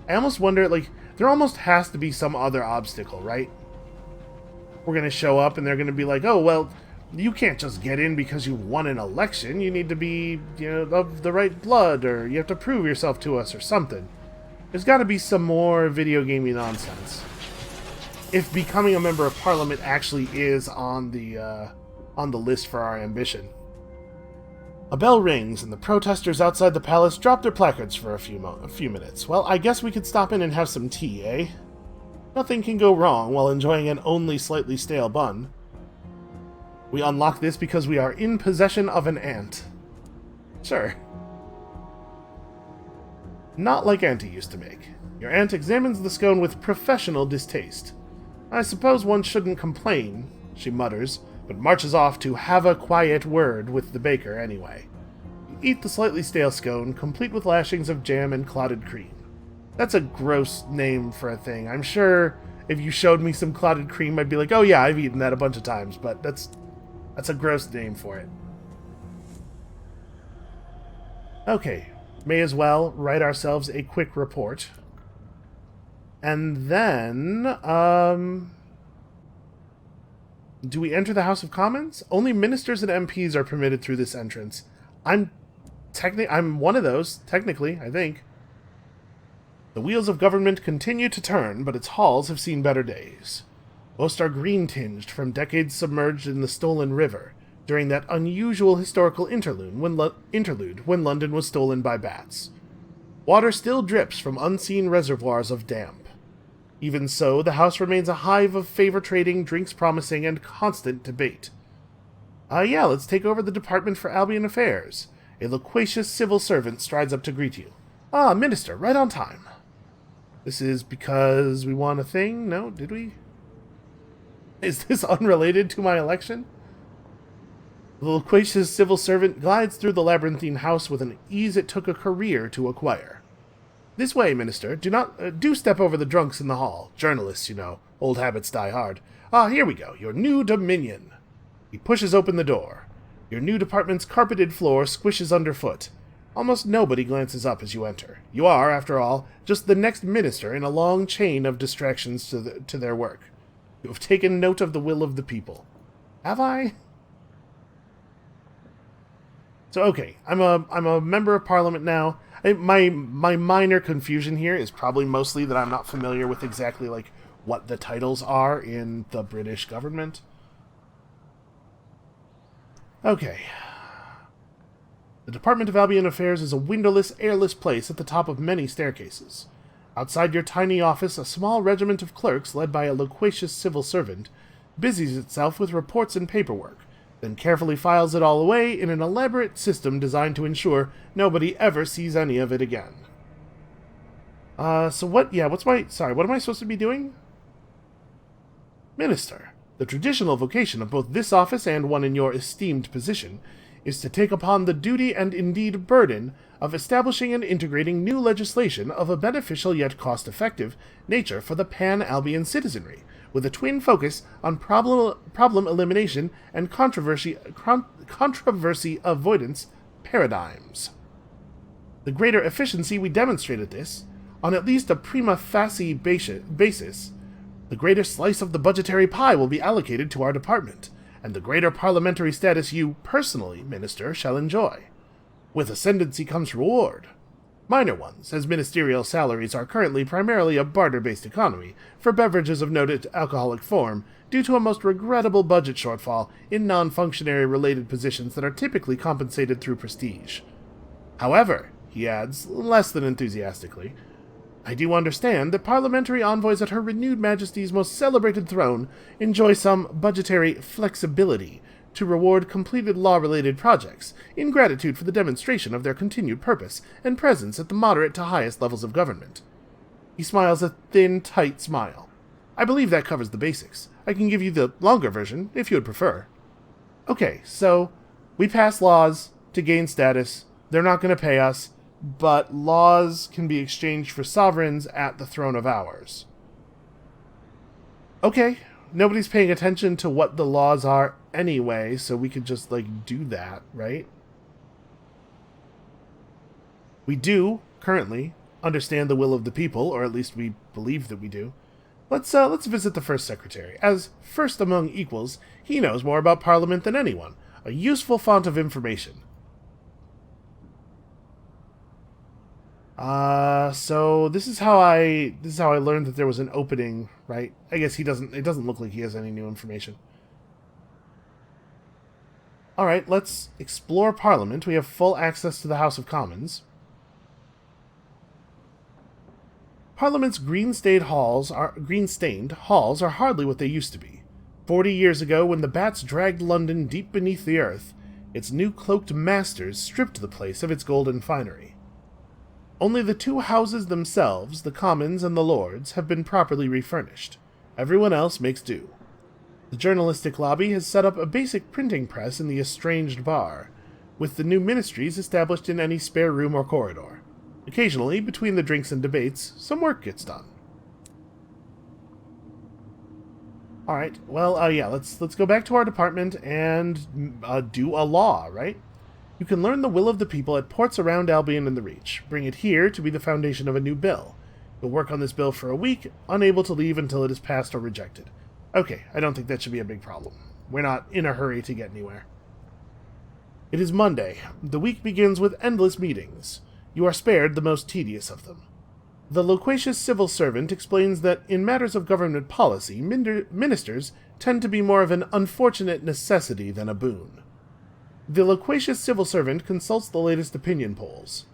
I almost wonder, like, there almost has to be some other obstacle, right? We're going to show up and they're going to be like, oh, well, you can't just get in because you won an election. You need to be, you know, of the right blood, or you have to prove yourself to us or something. There's got to be some more video gamey nonsense. If becoming a member of Parliament actually is on the list for our ambition. A bell rings, and the protesters outside the palace drop their placards for a few minutes. Well, I guess we could stop in and have some tea, eh? Nothing can go wrong while enjoying an only slightly stale bun. We unlock this because we are in possession of an ant. Sure. Not like Auntie used to make. Your aunt examines the scone with professional distaste. I suppose one shouldn't complain, she mutters, but marches off to have a quiet word with the baker anyway. You eat the slightly stale scone, complete with lashings of jam and clotted cream. That's a gross name for a thing. I'm sure if you showed me some clotted cream, I'd be like, oh yeah, I've eaten that a bunch of times, but that's a gross name for it. Okay, may as well write ourselves a quick report. And then, do we enter the House of Commons? Only ministers and MPs are permitted through this entrance. I'm one of those, technically, I think. The wheels of government continue to turn, but its halls have seen better days. Most are green-tinged from decades submerged in the stolen river, during that unusual historical interlude when London was stolen by bats. Water still drips from unseen reservoirs of damp. Even so, the house remains a hive of favor trading, drinks promising, and constant debate. Yeah, let's take over the Department for Albion Affairs. A loquacious civil servant strides up to greet you. Ah, Minister, right on time. This is because we won a thing? No, did we? Is this unrelated to my election? The loquacious civil servant glides through the labyrinthine house with an ease it took a career to acquire. This way, Minister. Do step over the drunks in the hall. Journalists, you know. Old habits die hard. Ah, here we go. Your new dominion. He pushes open the door. Your new department's carpeted floor squishes underfoot. Almost nobody glances up as you enter. You are, after all, just the next minister in a long chain of distractions to their work. You have taken note of the will of the people. Have I? So, okay, I'm a member of Parliament now. My minor confusion here is probably mostly that I'm not familiar with exactly, like, what the titles are in the British government. Okay. The Department of Albion Affairs is a windowless, airless place at the top of many staircases. Outside your tiny office, a small regiment of clerks, led by a loquacious civil servant, busies itself with reports and paperwork, then carefully files it all away in an elaborate system designed to ensure nobody ever sees any of it again. What am I supposed to be doing? Minister, the traditional vocation of both this office and one in your esteemed position is to take upon the duty and indeed burden of establishing and integrating new legislation of a beneficial yet cost-effective nature for the pan-Albion citizenry, with a twin focus on problem elimination and controversy avoidance paradigms. The greater efficiency we demonstrate at this, on at least a prima facie basis, the greater slice of the budgetary pie will be allocated to our department, and the greater parliamentary status you, personally, Minister, shall enjoy. With ascendancy comes reward. Minor ones, as ministerial salaries are currently primarily a barter-based economy for beverages of noted alcoholic form due to a most regrettable budget shortfall in non-functionary related positions that are typically compensated through prestige. However, he adds, less than enthusiastically, I do understand that parliamentary envoys at Her Renewed Majesty's most celebrated throne enjoy some budgetary flexibility to reward completed law-related projects in gratitude for the demonstration of their continued purpose and presence at the moderate to highest levels of government. He smiles a thin, tight smile. I believe that covers the basics. I can give you the longer version, if you would prefer. Okay, so we pass laws to gain status. They're not going to pay us, but laws can be exchanged for sovereigns at the throne of ours. Okay, nobody's paying attention to what the laws are anyway, so we could just, do that, right? We do, currently, understand the will of the people, or at least we believe that we do. Let's visit the First Secretary. As first among equals, he knows more about Parliament than anyone. A useful font of information. So this is how I learned that there was an opening, right? I guess it doesn't look like he has any new information. Alright, let's explore Parliament. We have full access to the House of Commons. Parliament's green-stained halls are hardly what they used to be. 40 years ago, when the bats dragged London deep beneath the earth, its new cloaked masters stripped the place of its golden finery. Only the two houses themselves, the Commons and the Lords, have been properly refurnished. Everyone else makes do. The journalistic lobby has set up a basic printing press in the estranged bar, with the new ministries established in any spare room or corridor. Occasionally, between the drinks and debates, some work gets done. Alright, well, yeah, let's go back to our department and do a law, right? You can learn the will of the people at ports around Albion and the Reach. Bring it here to be the foundation of a new bill. You'll work on this bill for a week, unable to leave until it is passed or rejected. Okay, I don't think that should be a big problem. We're not in a hurry to get anywhere. It is Monday. The week begins with endless meetings. You are spared the most tedious of them. The loquacious civil servant explains that in matters of government policy, ministers tend to be more of an unfortunate necessity than a boon. The loquacious civil servant consults the latest opinion polls.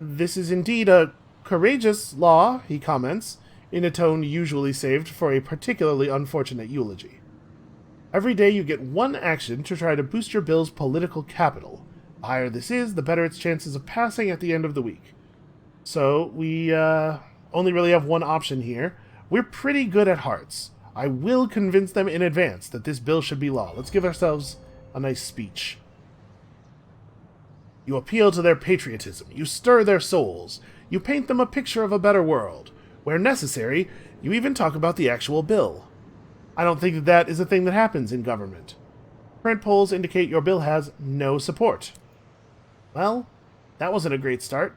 This is indeed a courageous law, he comments, in a tone usually saved for a particularly unfortunate eulogy. Every day you get one action to try to boost your bill's political capital. The higher this is, the better its chances of passing at the end of the week. So, we only really have one option here. We're pretty good at hearts. I will convince them in advance that this bill should be law. Let's give ourselves a nice speech. You appeal to their patriotism. You stir their souls. You paint them a picture of a better world. Where necessary, you even talk about the actual bill. I don't think that is a thing that happens in government. Current polls indicate your bill has no support. Well, that wasn't a great start.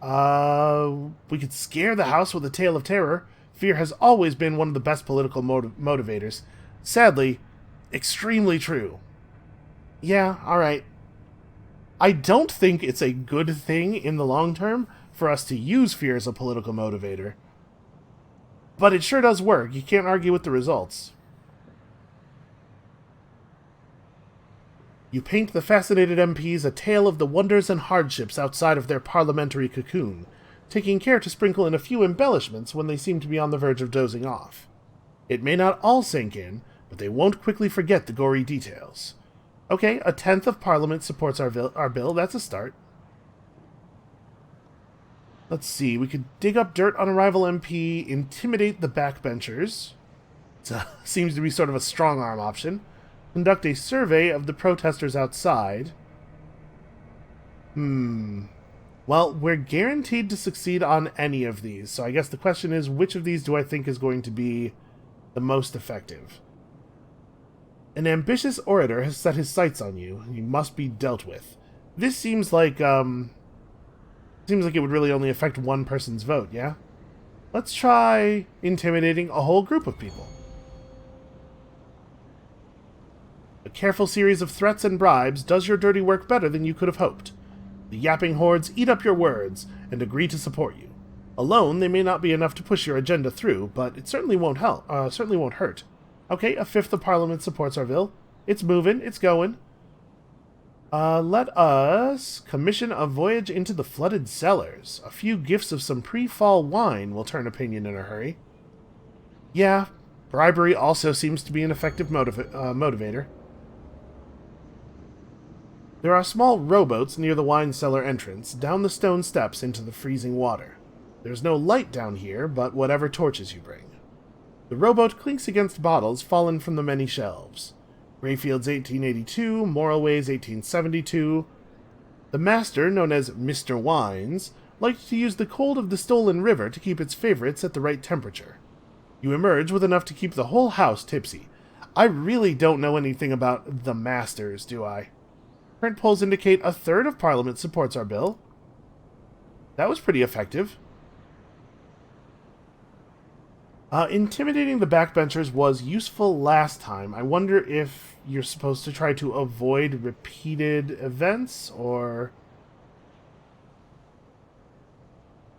We could scare the House with a tale of terror. Fear has always been one of the best political motivators. Sadly, extremely true. Yeah, alright. I don't think it's a good thing in the long term for us to use fear as a political motivator. But it sure does work. You can't argue with the results. You paint the fascinated MPs a tale of the wonders and hardships outside of their parliamentary cocoon, taking care to sprinkle in a few embellishments when they seem to be on the verge of dozing off. It may not all sink in, but they won't quickly forget the gory details. Okay, a tenth of Parliament supports our bill. That's a start. Let's see, we could dig up dirt on a rival MP, intimidate the backbenchers. Seems to be sort of a strong-arm option. Conduct a survey of the protesters outside. Well, we're guaranteed to succeed on any of these, so I guess the question is, which of these do I think is going to be the most effective? An ambitious orator has set his sights on you, and you must be dealt with. This seems like it would really only affect one person's vote, yeah? Let's try intimidating a whole group of people. A careful series of threats and bribes does your dirty work better than you could have hoped. The yapping hordes eat up your words and agree to support you. Alone, they may not be enough to push your agenda through, but it certainly won't help. Certainly won't hurt. Okay, a fifth of Parliament supports our bill. It's moving. It's going. Let us commission a voyage into the flooded cellars. A few gifts of some pre-fall wine will turn opinion in a hurry. Yeah, bribery also seems to be an effective motivator. There are small rowboats near the wine cellar entrance, down the stone steps into the freezing water. There's no light down here, but whatever torches you bring. The rowboat clinks against bottles fallen from the many shelves. Greyfield's 1882, Moralway's 1872. The master, known as Mr. Wines, liked to use the cold of the stolen river to keep its favorites at the right temperature. You emerge with enough to keep the whole house tipsy. I really don't know anything about the masters, do I? Current polls indicate a third of Parliament supports our bill. That was pretty effective. Intimidating the backbenchers was useful last time. I wonder if you're supposed to try to avoid repeated events, or...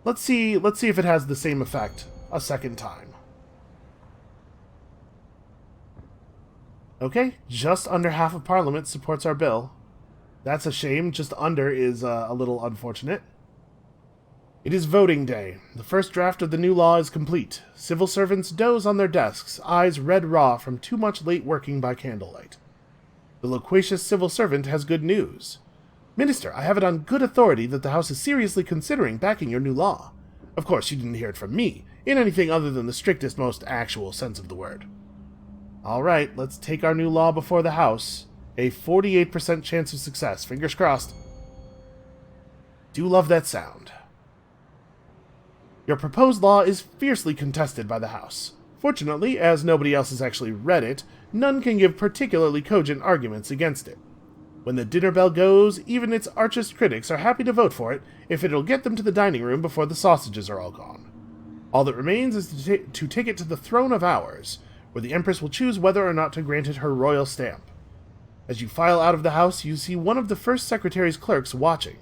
Let's see if it has the same effect a second time. Okay, just under half of Parliament supports our bill. That's a shame. Just under is a little unfortunate. It is voting day. The first draft of the new law is complete. Civil servants doze on their desks, eyes red raw from too much late working by candlelight. The loquacious civil servant has good news. Minister, I have it on good authority that the House is seriously considering backing your new law. Of course, you didn't hear it from me, in anything other than the strictest, most actual sense of the word. All right, let's take our new law before the House. A 48% chance of success. Fingers crossed. Do love that sound. Your proposed law is fiercely contested by the House. Fortunately, as nobody else has actually read it, none can give particularly cogent arguments against it. When the dinner bell goes, even its archest critics are happy to vote for it if it'll get them to the dining room before the sausages are all gone. All that remains is to take it to the throne of ours, where the Empress will choose whether or not to grant it her royal stamp. As you file out of the house, you see one of the First Secretary's clerks watching.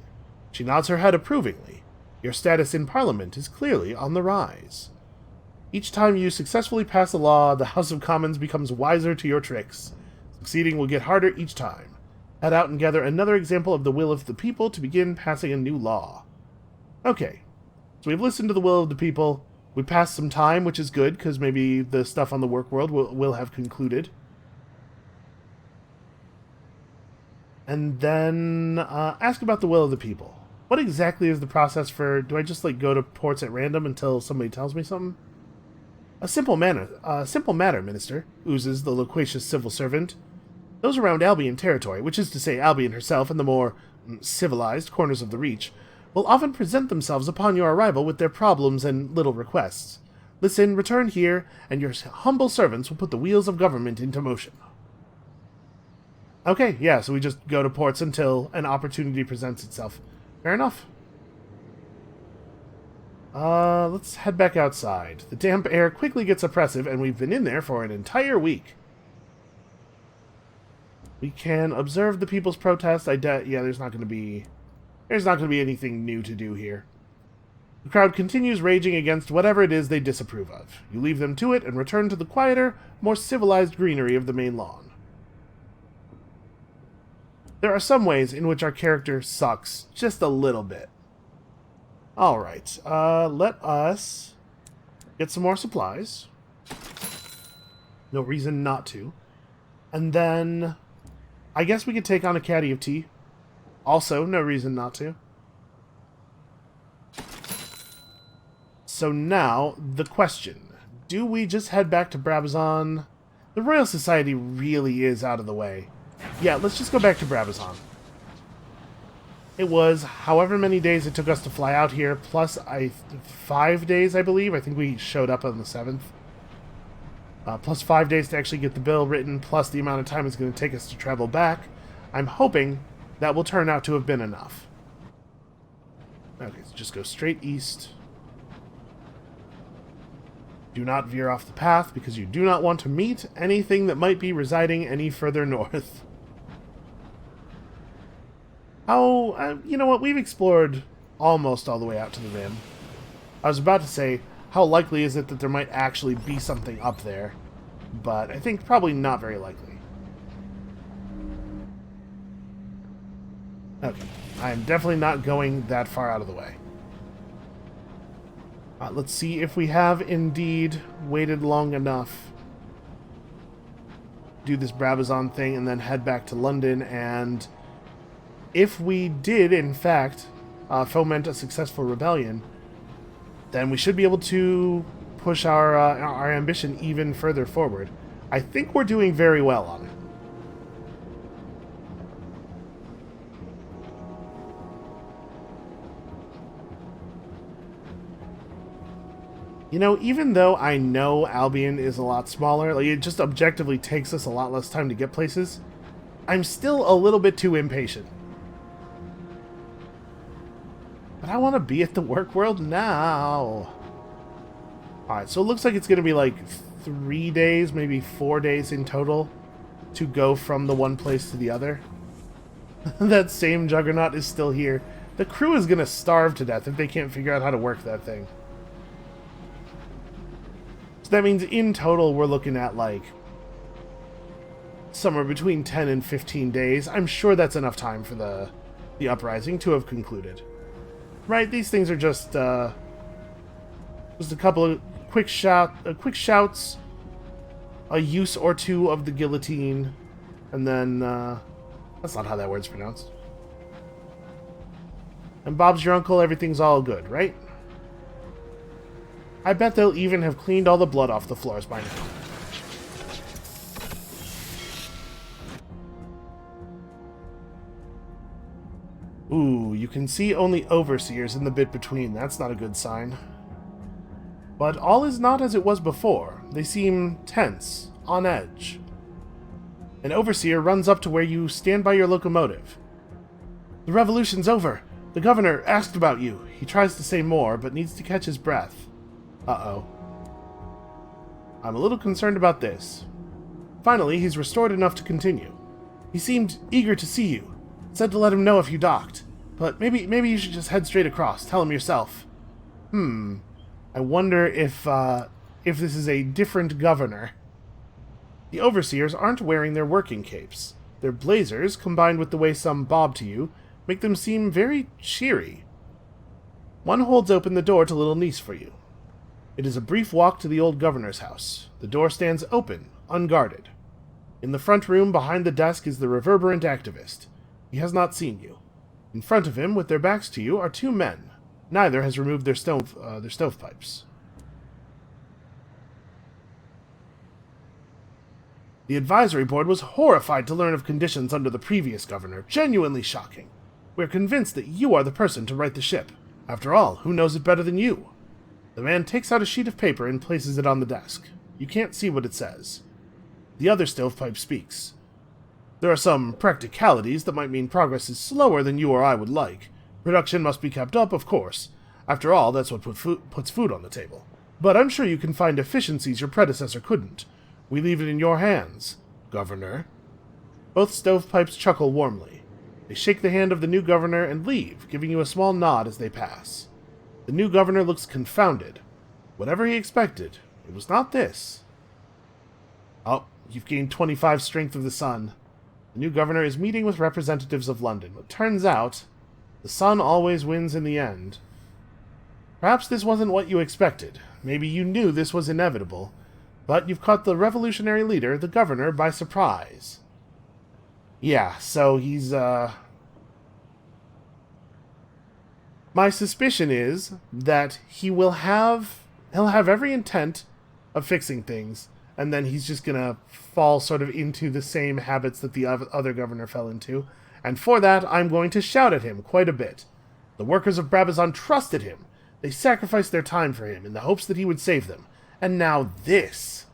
She nods her head approvingly. Your status in Parliament is clearly on the rise. Each time you successfully pass a law, the House of Commons becomes wiser to your tricks. Succeeding will get harder each time. Head out and gather another example of the will of the people to begin passing a new law. Okay, so we've listened to the will of the people. We passed some time, which is good, because maybe the stuff on the work world will have concluded. And then ask about the will of the people. What exactly is the process for... Do I just, go to ports at random until somebody tells me something? A simple matter, Minister, oozes the loquacious civil servant. Those around Albion territory, which is to say Albion herself and the more civilized corners of the Reach, will often present themselves upon your arrival with their problems and little requests. Listen, return here, and your humble servants will put the wheels of government into motion. Okay, yeah, so we just go to ports until an opportunity presents itself. Fair enough. Let's head back outside. The damp air quickly gets oppressive, and we've been in there for an entire week. We can observe the people's protest. Yeah, there's not going to be anything new to do here. The crowd continues raging against whatever it is they disapprove of. You leave them to it and return to the quieter, more civilized greenery of the main lawn. There are some ways in which our character sucks just a little bit. Alright, let us get some more supplies. No reason not to. And then I guess we could take on a caddy of tea. Also, no reason not to. So now, the question. Do we just head back to Brabazon? The Royal Society really is out of the way. Yeah, let's just go back to Brabazon. It was however many days it took us to fly out here, plus 5 days, I believe. I think we showed up on the 7th. Plus 5 days to actually get the bill written, plus the amount of time it's going to take us to travel back. I'm hoping that will turn out to have been enough. Okay, so just go straight east. Do not veer off the path, because you do not want to meet anything that might be residing any further north. You know what? We've explored almost all the way out to the rim. I was about to say, how likely is it that there might actually be something up there? But I think probably not very likely. Okay. I'm definitely not going that far out of the way. Let's see if we have indeed waited long enough. Do this Brabazon thing and then head back to London, and if we did, in fact, foment a successful rebellion, then we should be able to push our ambition even further forward. I think we're doing very well on it. You know, even though I know Albion is a lot smaller, like it just objectively takes us a lot less time to get places, I'm still a little bit too impatient. But I want to be at the work world now. Alright, so it looks like it's going to be like 3 days, maybe 4 days in total to go from the one place to the other. That same juggernaut is still here. The crew is going to starve to death if they can't figure out how to work that thing. So that means in total we're looking at like somewhere between 10 and 15 days. I'm sure that's enough time for the uprising to have concluded. Right, these things are just a couple of quick shouts, a use or two of the guillotine, and then that's not how that word's pronounced. And Bob's your uncle, everything's all good, right? I bet they'll even have cleaned all the blood off the floors by now. Ooh, you can see only overseers in the bit between. That's not a good sign. But all is not as it was before. They seem tense, on edge. An overseer runs up to where you stand by your locomotive. The revolution's over. The governor asked about you. He tries to say more, but needs to catch his breath. Uh-oh. I'm a little concerned about this. Finally, he's restored enough to continue. He seemed eager to see you. Said to let him know if you docked. But maybe you should just head straight across. Tell him yourself. I wonder if this is a different governor. The overseers aren't wearing their working capes. Their blazers, combined with the way some bob to you, make them seem very cheery. One holds open the door to little niece for you. It is a brief walk to the old governor's house. The door stands open, unguarded. In the front room behind the desk is the reverberant activist. He has not seen you. In front of him, with their backs to you, are two men. Neither has removed their stovepipes. The advisory board was horrified to learn of conditions under the previous governor. Genuinely shocking. We're convinced that you are the person to right the ship. After all, who knows it better than you? The man takes out a sheet of paper and places it on the desk. You can't see what it says. The other stovepipe speaks. There are some practicalities that might mean progress is slower than you or I would like. Production must be kept up, of course. After all, that's what puts food on the table. But I'm sure you can find efficiencies your predecessor couldn't. We leave it in your hands, Governor. Both stovepipes chuckle warmly. They shake the hand of the new governor and leave, giving you a small nod as they pass. The new governor looks confounded. Whatever he expected, it was not this. Oh, you've gained 25 strength of the sun. The new governor is meeting with representatives of London. It turns out, the sun always wins in the end. Perhaps this wasn't what you expected. Maybe you knew this was inevitable. But you've caught the revolutionary leader, the governor, by surprise. Yeah, so he's, My suspicion is that he'll have every intent of fixing things, and then he's just gonna fall sort of into the same habits that the other governor fell into, and for that I'm going to shout at him quite a bit. The workers of Brabazon trusted him. They sacrificed their time for him in the hopes that he would save them. And now this.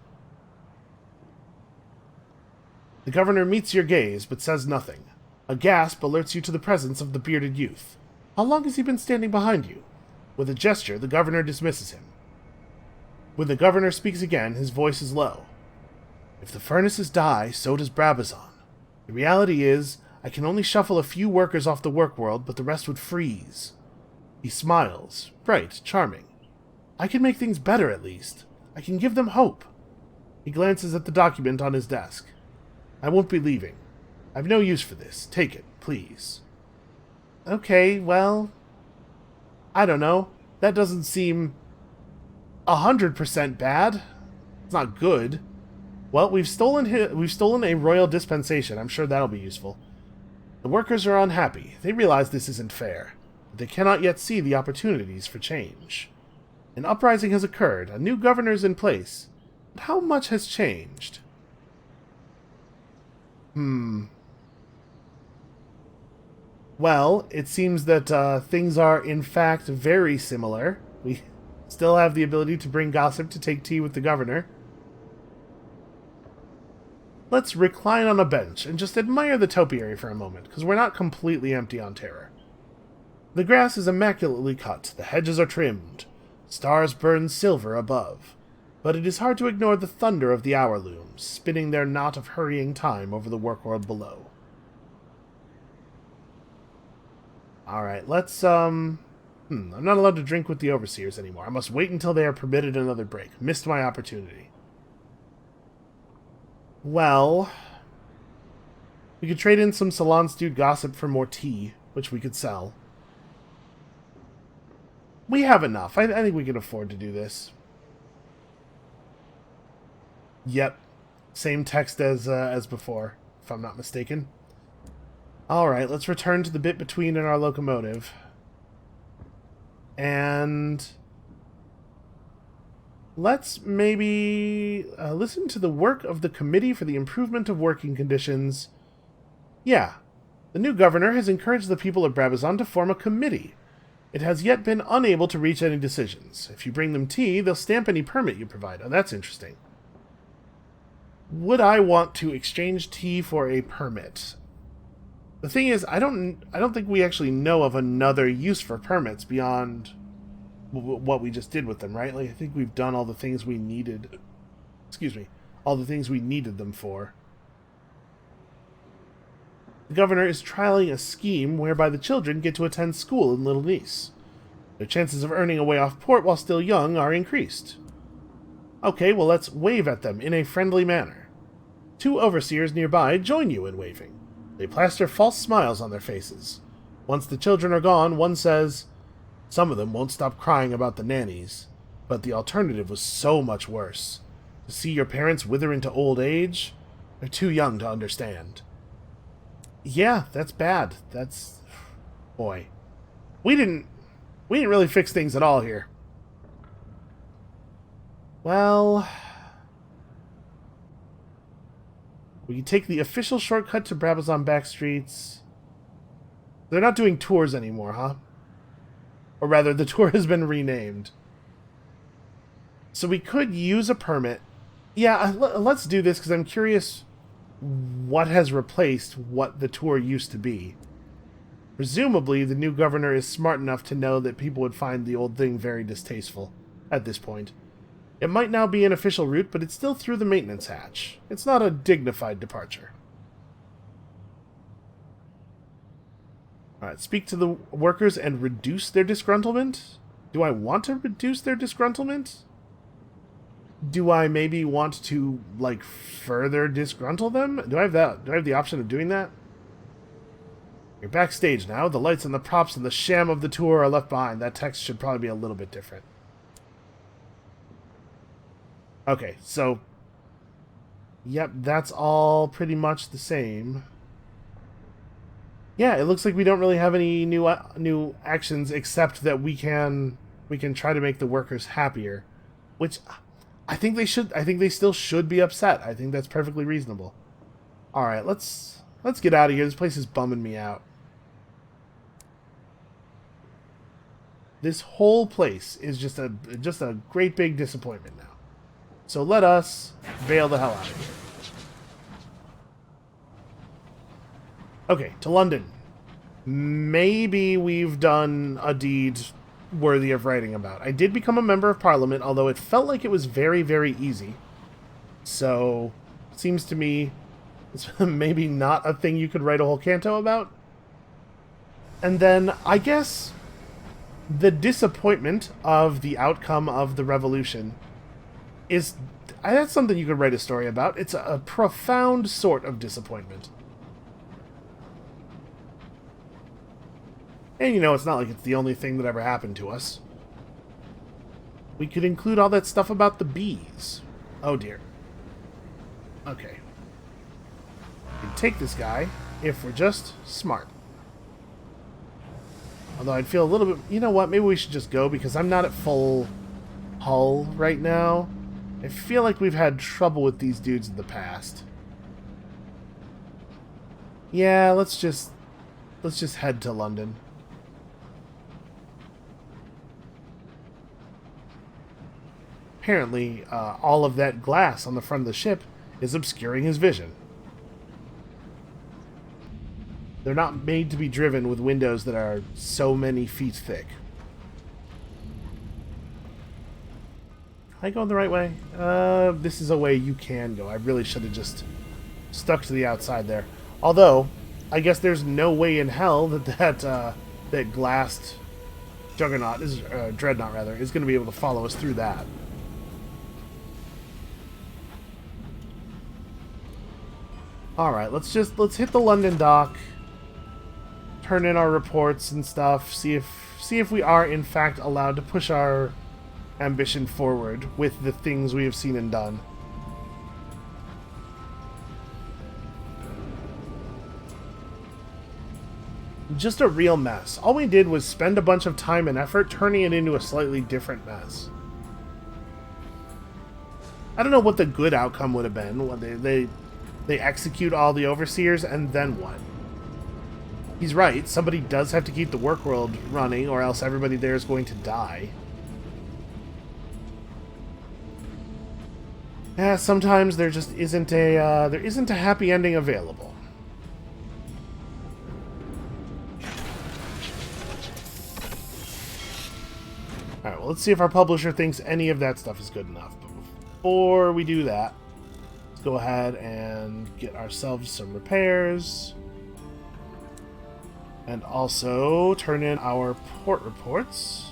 The governor meets your gaze, but says nothing. A gasp alerts you to the presence of the bearded youth. How long has he been standing behind you? With a gesture, the governor dismisses him. When the governor speaks again, his voice is low. If the furnaces die, so does Brabazon. The reality is, I can only shuffle a few workers off the work world, but the rest would freeze. He smiles, bright, charming. I can make things better, at least. I can give them hope. He glances at the document on his desk. I won't be leaving. I've no use for this. Take it, please. Okay, well, I don't know. That doesn't seem 100% bad. It's not good. Well, we've stolen a royal dispensation. I'm sure that'll be useful. The workers are unhappy. They realize this isn't fair, but they cannot yet see the opportunities for change. An uprising has occurred. A new governor is in place. But how much has changed? Well, it seems that things are, in fact, very similar. We still have the ability to bring gossip to take tea with the governor. Let's recline on a bench and just admire the topiary for a moment, because we're not completely empty on terror. The grass is immaculately cut, the hedges are trimmed, stars burn silver above, but it is hard to ignore the thunder of the hour looms, spinning their knot of hurrying time over the work world below. Alright, let's, I'm not allowed to drink with the overseers anymore. I must wait until they are permitted another break. Missed my opportunity. Well, we could trade in some salon-stewed gossip for more tea, which we could sell. We have enough. I think we can afford to do this. Yep. Same text as before, if I'm not mistaken. Alright, let's return to the bit between in our locomotive. And let's maybe listen to the work of the Committee for the Improvement of Working Conditions. Yeah, the new governor has encouraged the people of Brabazon to form a committee. It has yet been unable to reach any decisions. If you bring them tea, they'll stamp any permit you provide. Oh, that's interesting. Would I want to exchange tea for a permit? The thing is, I don't think we actually know of another use for permits beyond what we just did with them, right? Like, I think we've done all the things we needed. Excuse me. All the things we needed them for. The governor is trialing a scheme whereby the children get to attend school in Little Nice. Their chances of earning a way off port while still young are increased. Okay, well, let's wave at them in a friendly manner. 2 overseers nearby join you in waving. They plaster false smiles on their faces. Once the children are gone, one says, "Some of them won't stop crying about the nannies, but the alternative was so much worse. To see your parents wither into old age? They're too young to understand." Yeah, that's bad. That's... boy. We didn't really fix things at all here. Well, we can take the official shortcut to Brabazon back streets. They're not doing tours anymore, huh? Or rather, the tour has been renamed. So we could use a permit. Yeah, let's do this, because I'm curious what has replaced what the tour used to be. Presumably, the new governor is smart enough to know that people would find the old thing very distasteful at this point. It might now be an official route, but it's still through the maintenance hatch. It's not a dignified departure. Alright, speak to the workers and reduce their disgruntlement? Do I want to reduce their disgruntlement? Do I maybe want to, like, further disgruntle them? Do I have that? Do I have the option of doing that? You're backstage now. The lights and the props and the sham of the tour are left behind. That text should probably be a little bit different. Okay, so... yep, that's all pretty much the same. Yeah, it looks like we don't really have any new actions except that we can try to make the workers happier, which I think they should. I think they still should be upset. I think that's perfectly reasonable. All right, let's get out of here. This place is bumming me out. This whole place is just a great big disappointment now. So let us bail the hell out of here. Okay, to London. Maybe we've done a deed worthy of writing about. I did become a member of Parliament, although it felt like it was very, very easy. So, it seems to me It's maybe not a thing you could write a whole canto about. And then, I guess, the disappointment of the outcome of the revolution is... That's something you could write a story about. It's a profound sort of disappointment. And, you know, it's not like it's the only thing that ever happened to us. We could include all that stuff about the bees. Oh, dear. Okay. We can take this guy if we're just smart. Although I'd feel a little bit... You know what? Maybe we should just go because I'm not at full hull right now. I feel like we've had trouble with these dudes in the past. Yeah, let's just head to London. Apparently, all of that glass on the front of the ship is obscuring his vision. They're not made to be driven with windows that are so many feet thick. Am I going the right way? This is a way you can go. I really should have just stuck to the outside there. Although, I guess there's no way in hell that glassed juggernaut is dreadnought rather is going to be able to follow us through that. All right, let's hit the London dock, turn in our reports and stuff, see if we are in fact allowed to push our ambition forward with the things we have seen and done. Just a real mess. All we did was spend a bunch of time and effort turning it into a slightly different mess. I don't know what the good outcome would have been when they execute all the overseers, and then what? He's right, somebody does have to keep the work world running, or else everybody there is going to die. Yeah, sometimes there just isn't a happy ending available. Alright, well, let's see if our publisher thinks any of that stuff is good enough. But before we do that, let's go ahead and get ourselves some repairs. And also turn in our port reports.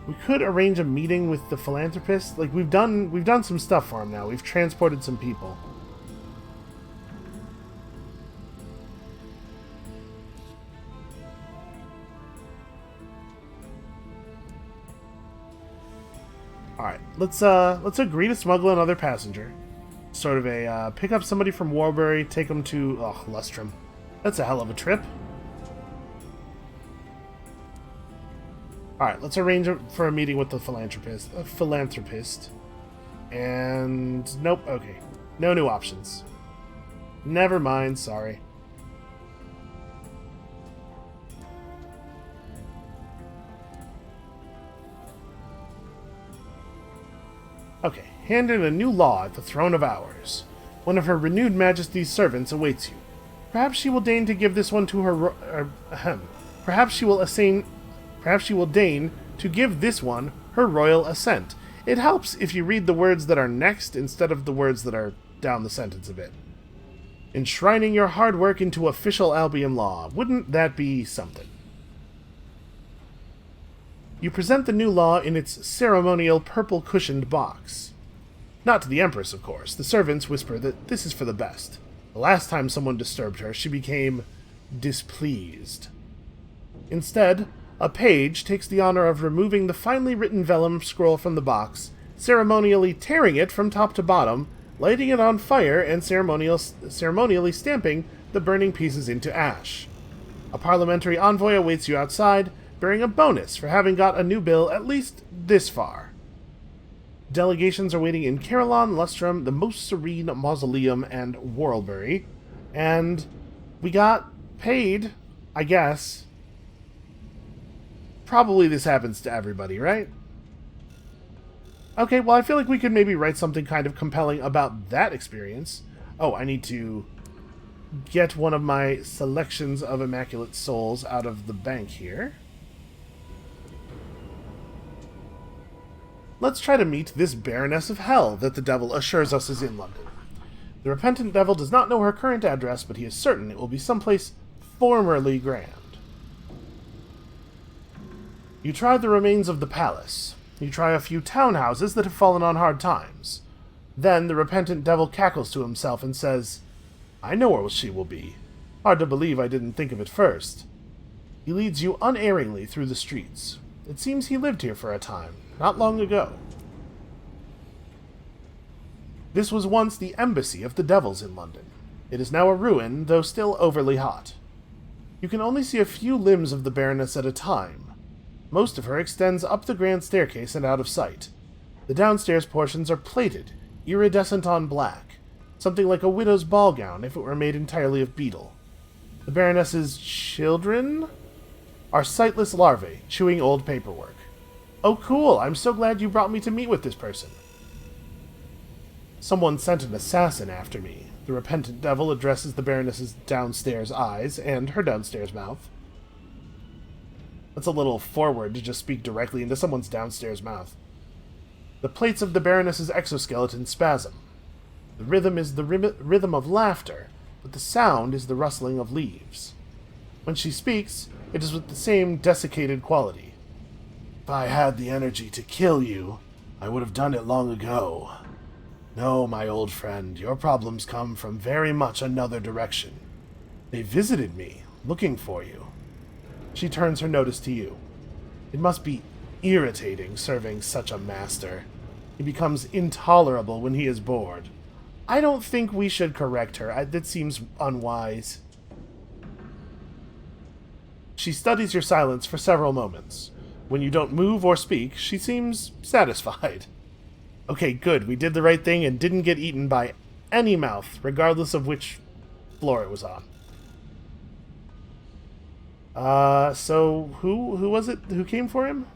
We could arrange a meeting with the philanthropist. Like we've done some stuff for him now. We've transported some people. Alright, let's agree to smuggle another passenger. Sort of a, pick up somebody from Warbury, take them to, Lustrum. That's a hell of a trip. Alright, let's arrange for a meeting with the philanthropist. And, nope, okay. No new options. Never mind, sorry. Okay, hand in a new law at the throne of ours. One of her renewed majesty's servants awaits you. Perhaps she will deign to give this one to her... Perhaps she will deign to give this one her royal assent. It helps if you read the words that are next instead of the words that are down the sentence a bit. Enshrining your hard work into official Albion law. Wouldn't that be something? You present the new law in its ceremonial purple-cushioned box. Not to the Empress, of course. The servants whisper that this is for the best. The last time someone disturbed her, she became displeased. Instead, a page takes the honor of removing the finely written vellum scroll from the box, ceremonially tearing it from top to bottom, lighting it on fire, and ceremonially stamping the burning pieces into ash. A parliamentary envoy awaits you outside, bearing a bonus for having got a new bill at least this far. Delegations are waiting in Carillon, Lustrum, the Most Serene Mausoleum, and Warlbury. And we got paid, I guess. Probably this happens to everybody, right? Okay, well, I feel like we could maybe write something kind of compelling about that experience. Oh, I need to get one of my selections of Immaculate Souls out of the bank here. Let's try to meet this Baroness of Hell that the devil assures us is in London. The repentant devil does not know her current address, but he is certain it will be someplace formerly grand. You try the remains of the palace. You try a few townhouses that have fallen on hard times. Then the repentant devil cackles to himself and says, I know where she will be. Hard to believe I didn't think of it first. He leads you unerringly through the streets. It seems he lived here for a time, not long ago. This was once the embassy of the devils in London. It is now a ruin, though still overly hot. You can only see a few limbs of the Baroness at a time. Most of her extends up the grand staircase and out of sight. The downstairs portions are plated, iridescent on black, something like a widow's ball gown if it were made entirely of beetle. The Baroness's children are sightless larvae, chewing old paperwork. Oh cool, I'm so glad you brought me to meet with this person. Someone sent an assassin after me. The repentant devil addresses the Baroness's downstairs eyes and her downstairs mouth. That's a little forward to just speak directly into someone's downstairs mouth. The plates of the Baroness's exoskeleton spasm. The rhythm is the rhythm of laughter, but the sound is the rustling of leaves. When she speaks, it is with the same desiccated quality. If I had the energy to kill you, I would have done it long ago. No, my old friend, your problems come from very much another direction. They visited me, looking for you. She turns her notice to you. It must be irritating serving such a master. He becomes intolerable when he is bored. I don't think we should correct her. That seems unwise. She studies your silence for several moments. When you don't move or speak, she seems satisfied. Okay, good. We did the right thing and didn't get eaten by any mouth, regardless of which floor it was on. So who was it who came for him?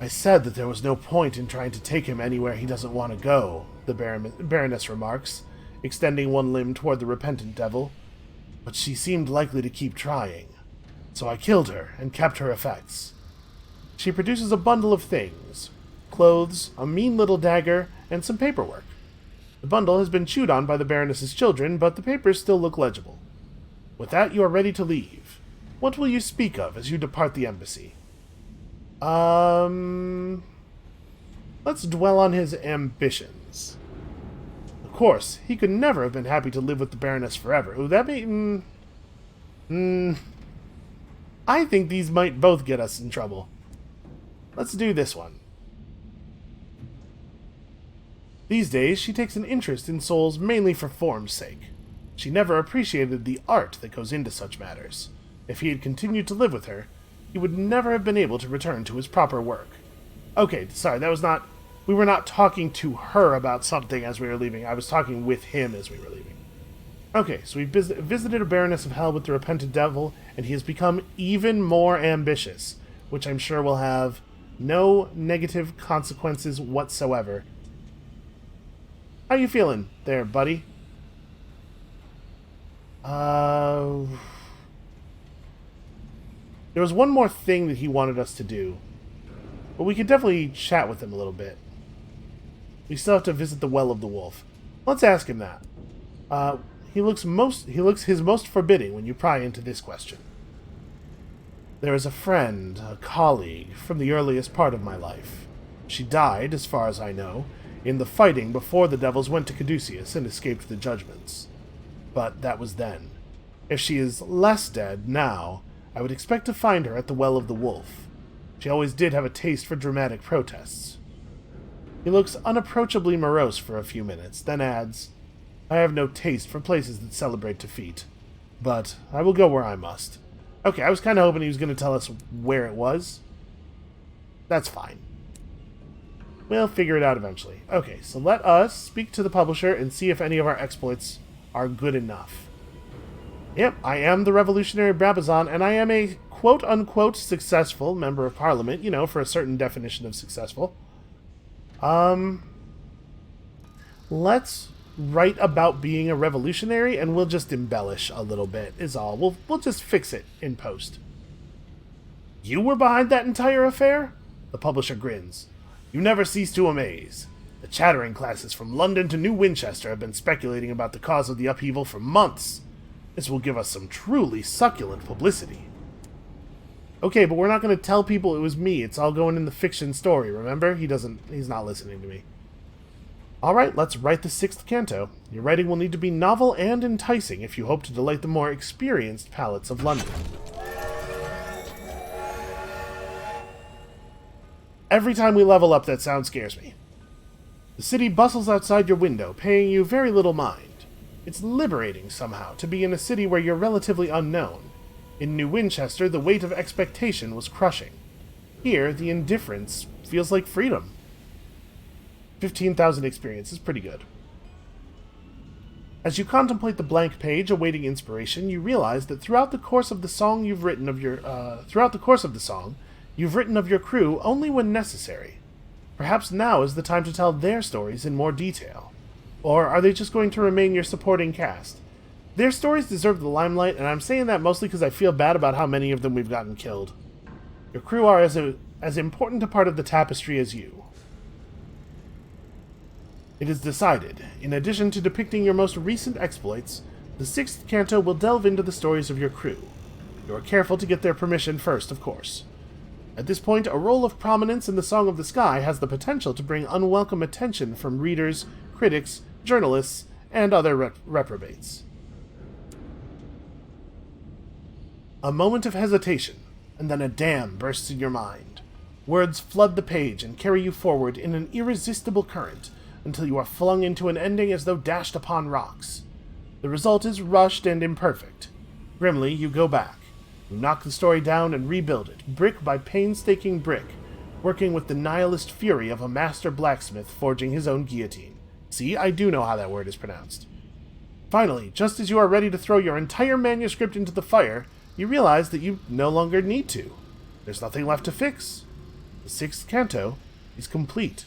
I said that there was no point in trying to take him anywhere he doesn't want to go, the Baroness remarks, extending one limb toward the repentant devil. But she seemed likely to keep trying, so I killed her and kept her effects. She produces a bundle of things: clothes, a mean little dagger, and some paperwork. The bundle has been chewed on by the Baroness's children, but the papers still look legible. With that, you are ready to leave. What will you speak of as you depart the embassy? Let's dwell on his ambitions. Of course, he could never have been happy to live with the Baroness forever. Ooh, that may... I think these might both get us in trouble. Let's do this one. These days, she takes an interest in souls mainly for form's sake. She never appreciated the art that goes into such matters. If he had continued to live with her, he would never have been able to return to his proper work. Okay, sorry, that was not... We were not talking to her about something as we were leaving. I was talking with him as we were leaving. Okay, so we visited a Baroness of Hell with the repentant devil, and he has become even more ambitious, which I'm sure will have no negative consequences whatsoever. How you feeling there, buddy? There was one more thing that he wanted us to do, but we could definitely chat with him a little bit. We still have to visit the Well of the Wolf. Let's ask him that. He looks his most forbidding when you pry into this question. There is a friend, a colleague, from the earliest part of my life. She died, as far as I know, in the fighting before the devils went to Caduceus and escaped the judgments. But that was then. If she is less dead now, I would expect to find her at the Well of the Wolf. She always did have a taste for dramatic protests. He looks unapproachably morose for a few minutes, then adds, I have no taste for places that celebrate defeat, but I will go where I must. Okay, I was kind of hoping he was going to tell us where it was. That's fine. We'll figure it out eventually. Okay, so let us speak to the publisher and see if any of our exploits are good enough. Yep, I am the Revolutionary Brabazon, and I am a quote-unquote successful member of Parliament, you know, for a certain definition of successful. Let's write about being a revolutionary, and we'll just embellish a little bit, is all. We'll just fix it in post. You were behind that entire affair? The publisher grins. You never cease to amaze. The chattering classes from London to New Winchester have been speculating about the cause of the upheaval for months. This will give us some truly succulent publicity. Okay, but we're not going to tell people it was me. It's all going in the fiction story, remember? He's not listening to me. Alright, let's write the 6th canto. Your writing will need to be novel and enticing if you hope to delight the more experienced palates of London. Every time we level up, that sound scares me. The city bustles outside your window, paying you very little mind. It's liberating, somehow, to be in a city where you're relatively unknown. In New Winchester, the weight of expectation was crushing. Here, the indifference feels like freedom. 15,000 experience is pretty good. As you contemplate the blank page awaiting inspiration, you realize that throughout the course of the song you've written of your crew only when necessary. Perhaps now is the time to tell their stories in more detail. Or are they just going to remain your supporting cast? Their stories deserve the limelight, and I'm saying that mostly because I feel bad about how many of them we've gotten killed. Your crew are as important a part of the tapestry as you. It is decided, in addition to depicting your most recent exploits, the 6th canto will delve into the stories of your crew. You are careful to get their permission first, of course. At this point, a role of prominence in the Song of the Sky has the potential to bring unwelcome attention from readers, critics, journalists, and other reprobates. A moment of hesitation, and then a dam bursts in your mind. Words flood the page and carry you forward in an irresistible current, until you are flung into an ending as though dashed upon rocks. The result is rushed and imperfect. Grimly, you go back. You knock the story down and rebuild it, brick by painstaking brick, working with the nihilist fury of a master blacksmith forging his own guillotine. See, I do know how that word is pronounced. Finally, just as you are ready to throw your entire manuscript into the fire, you realize that you no longer need to. There's nothing left to fix. The 6th canto is complete.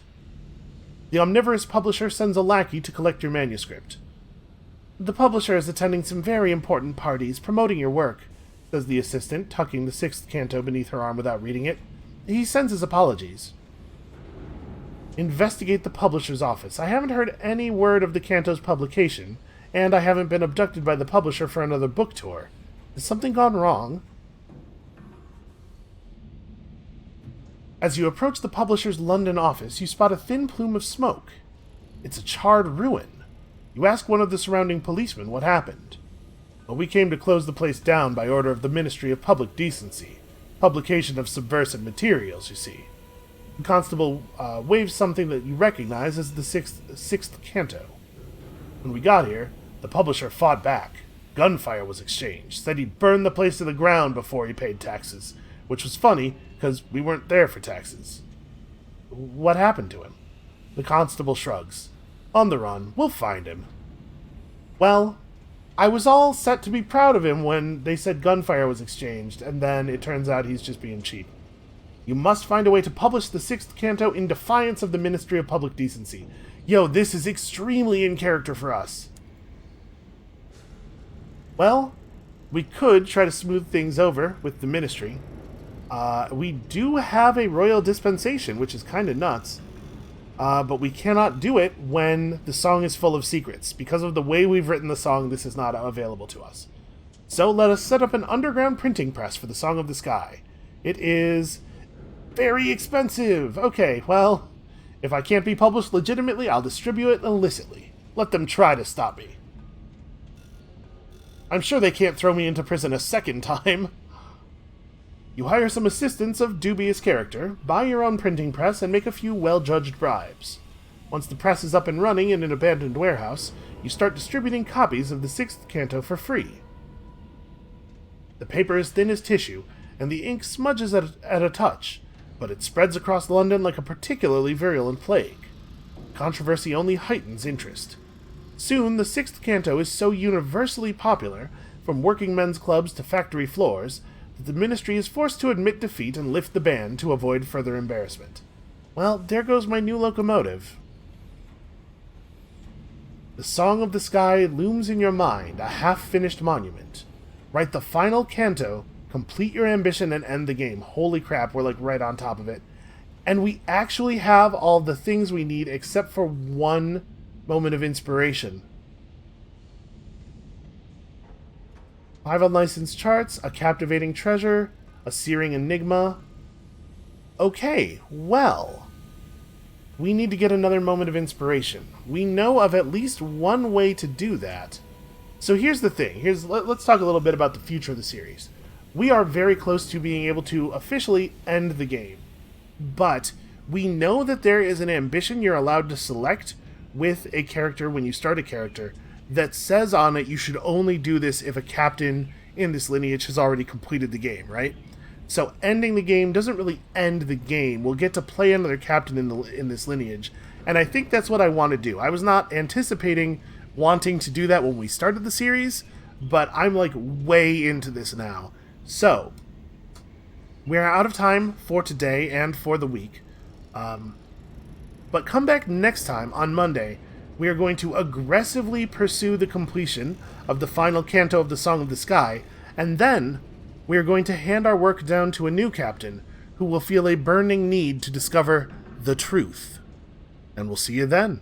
The omnivorous publisher sends a lackey to collect your manuscript. The publisher is attending some very important parties promoting your work, says the assistant, tucking the 6th canto beneath her arm without reading it. He sends his apologies. Investigate the publisher's office. I haven't heard any word of the canto's publication, and I haven't been abducted by the publisher for another book tour. Has something gone wrong? As you approach the publisher's London office, you spot a thin plume of smoke. It's a charred ruin. You ask one of the surrounding policemen what happened. Well, we came to close the place down by order of the Ministry of Public Decency. Publication of subversive materials, you see. The constable waves something that you recognize as the sixth canto. When we got here, the publisher fought back. Gunfire was exchanged, said he'd burn the place to the ground before he paid taxes, which was funny, because we weren't there for taxes. What happened to him? The constable shrugs. On the run, we'll find him. Well, I was all set to be proud of him when they said gunfire was exchanged, and then it turns out he's just being cheap. You must find a way to publish the 6th canto in defiance of the Ministry of Public Decency. Yo, this is extremely in character for us. Well, we could try to smooth things over with the Ministry. We do have a royal dispensation, which is kind of nuts. But we cannot do it when the song is full of secrets. Because of the way we've written the song, this is not available to us. So let us set up an underground printing press for the Song of the Sky. It is very expensive. Okay, well, if I can't be published legitimately, I'll distribute it illicitly. Let them try to stop me. I'm sure they can't throw me into prison a second time. You hire some assistants of dubious character, buy your own printing press, and make a few well-judged bribes. Once the press is up and running in an abandoned warehouse, you start distributing copies of the 6th canto for free. The paper is thin as tissue, and the ink smudges at a touch, but it spreads across London like a particularly virulent plague. Controversy only heightens interest. Soon, the 6th canto is so universally popular, from working men's clubs to factory floors, that the Ministry is forced to admit defeat and lift the ban to avoid further embarrassment. Well, there goes my new locomotive. The Song of the Sky looms in your mind, a half-finished monument. Write the final canto, complete your ambition and end the game. Holy crap, we're like right on top of it. And we actually have all the things we need except for one moment of inspiration. 5 unlicensed charts, a captivating treasure, a searing enigma. Okay, well, we need to get another moment of inspiration. We know of at least one way to do that. So here's the thing. Let's talk a little bit about the future of the series. We are very close to being able to officially end the game. But we know that there is an ambition you're allowed to select with a character when you start a character that says on it you should only do this if a captain in this lineage has already completed the game, right? So ending the game doesn't really end the game. We'll get to play another captain in this lineage, and I think that's what I want to do. I was not anticipating wanting to do that when we started the series, but I'm like way into this now. So, we're out of time for today and for the week. But come back next time on Monday. We are going to aggressively pursue the completion of the final canto of the Song of the Sky, and then we are going to hand our work down to a new captain who will feel a burning need to discover the truth. And we'll see you then.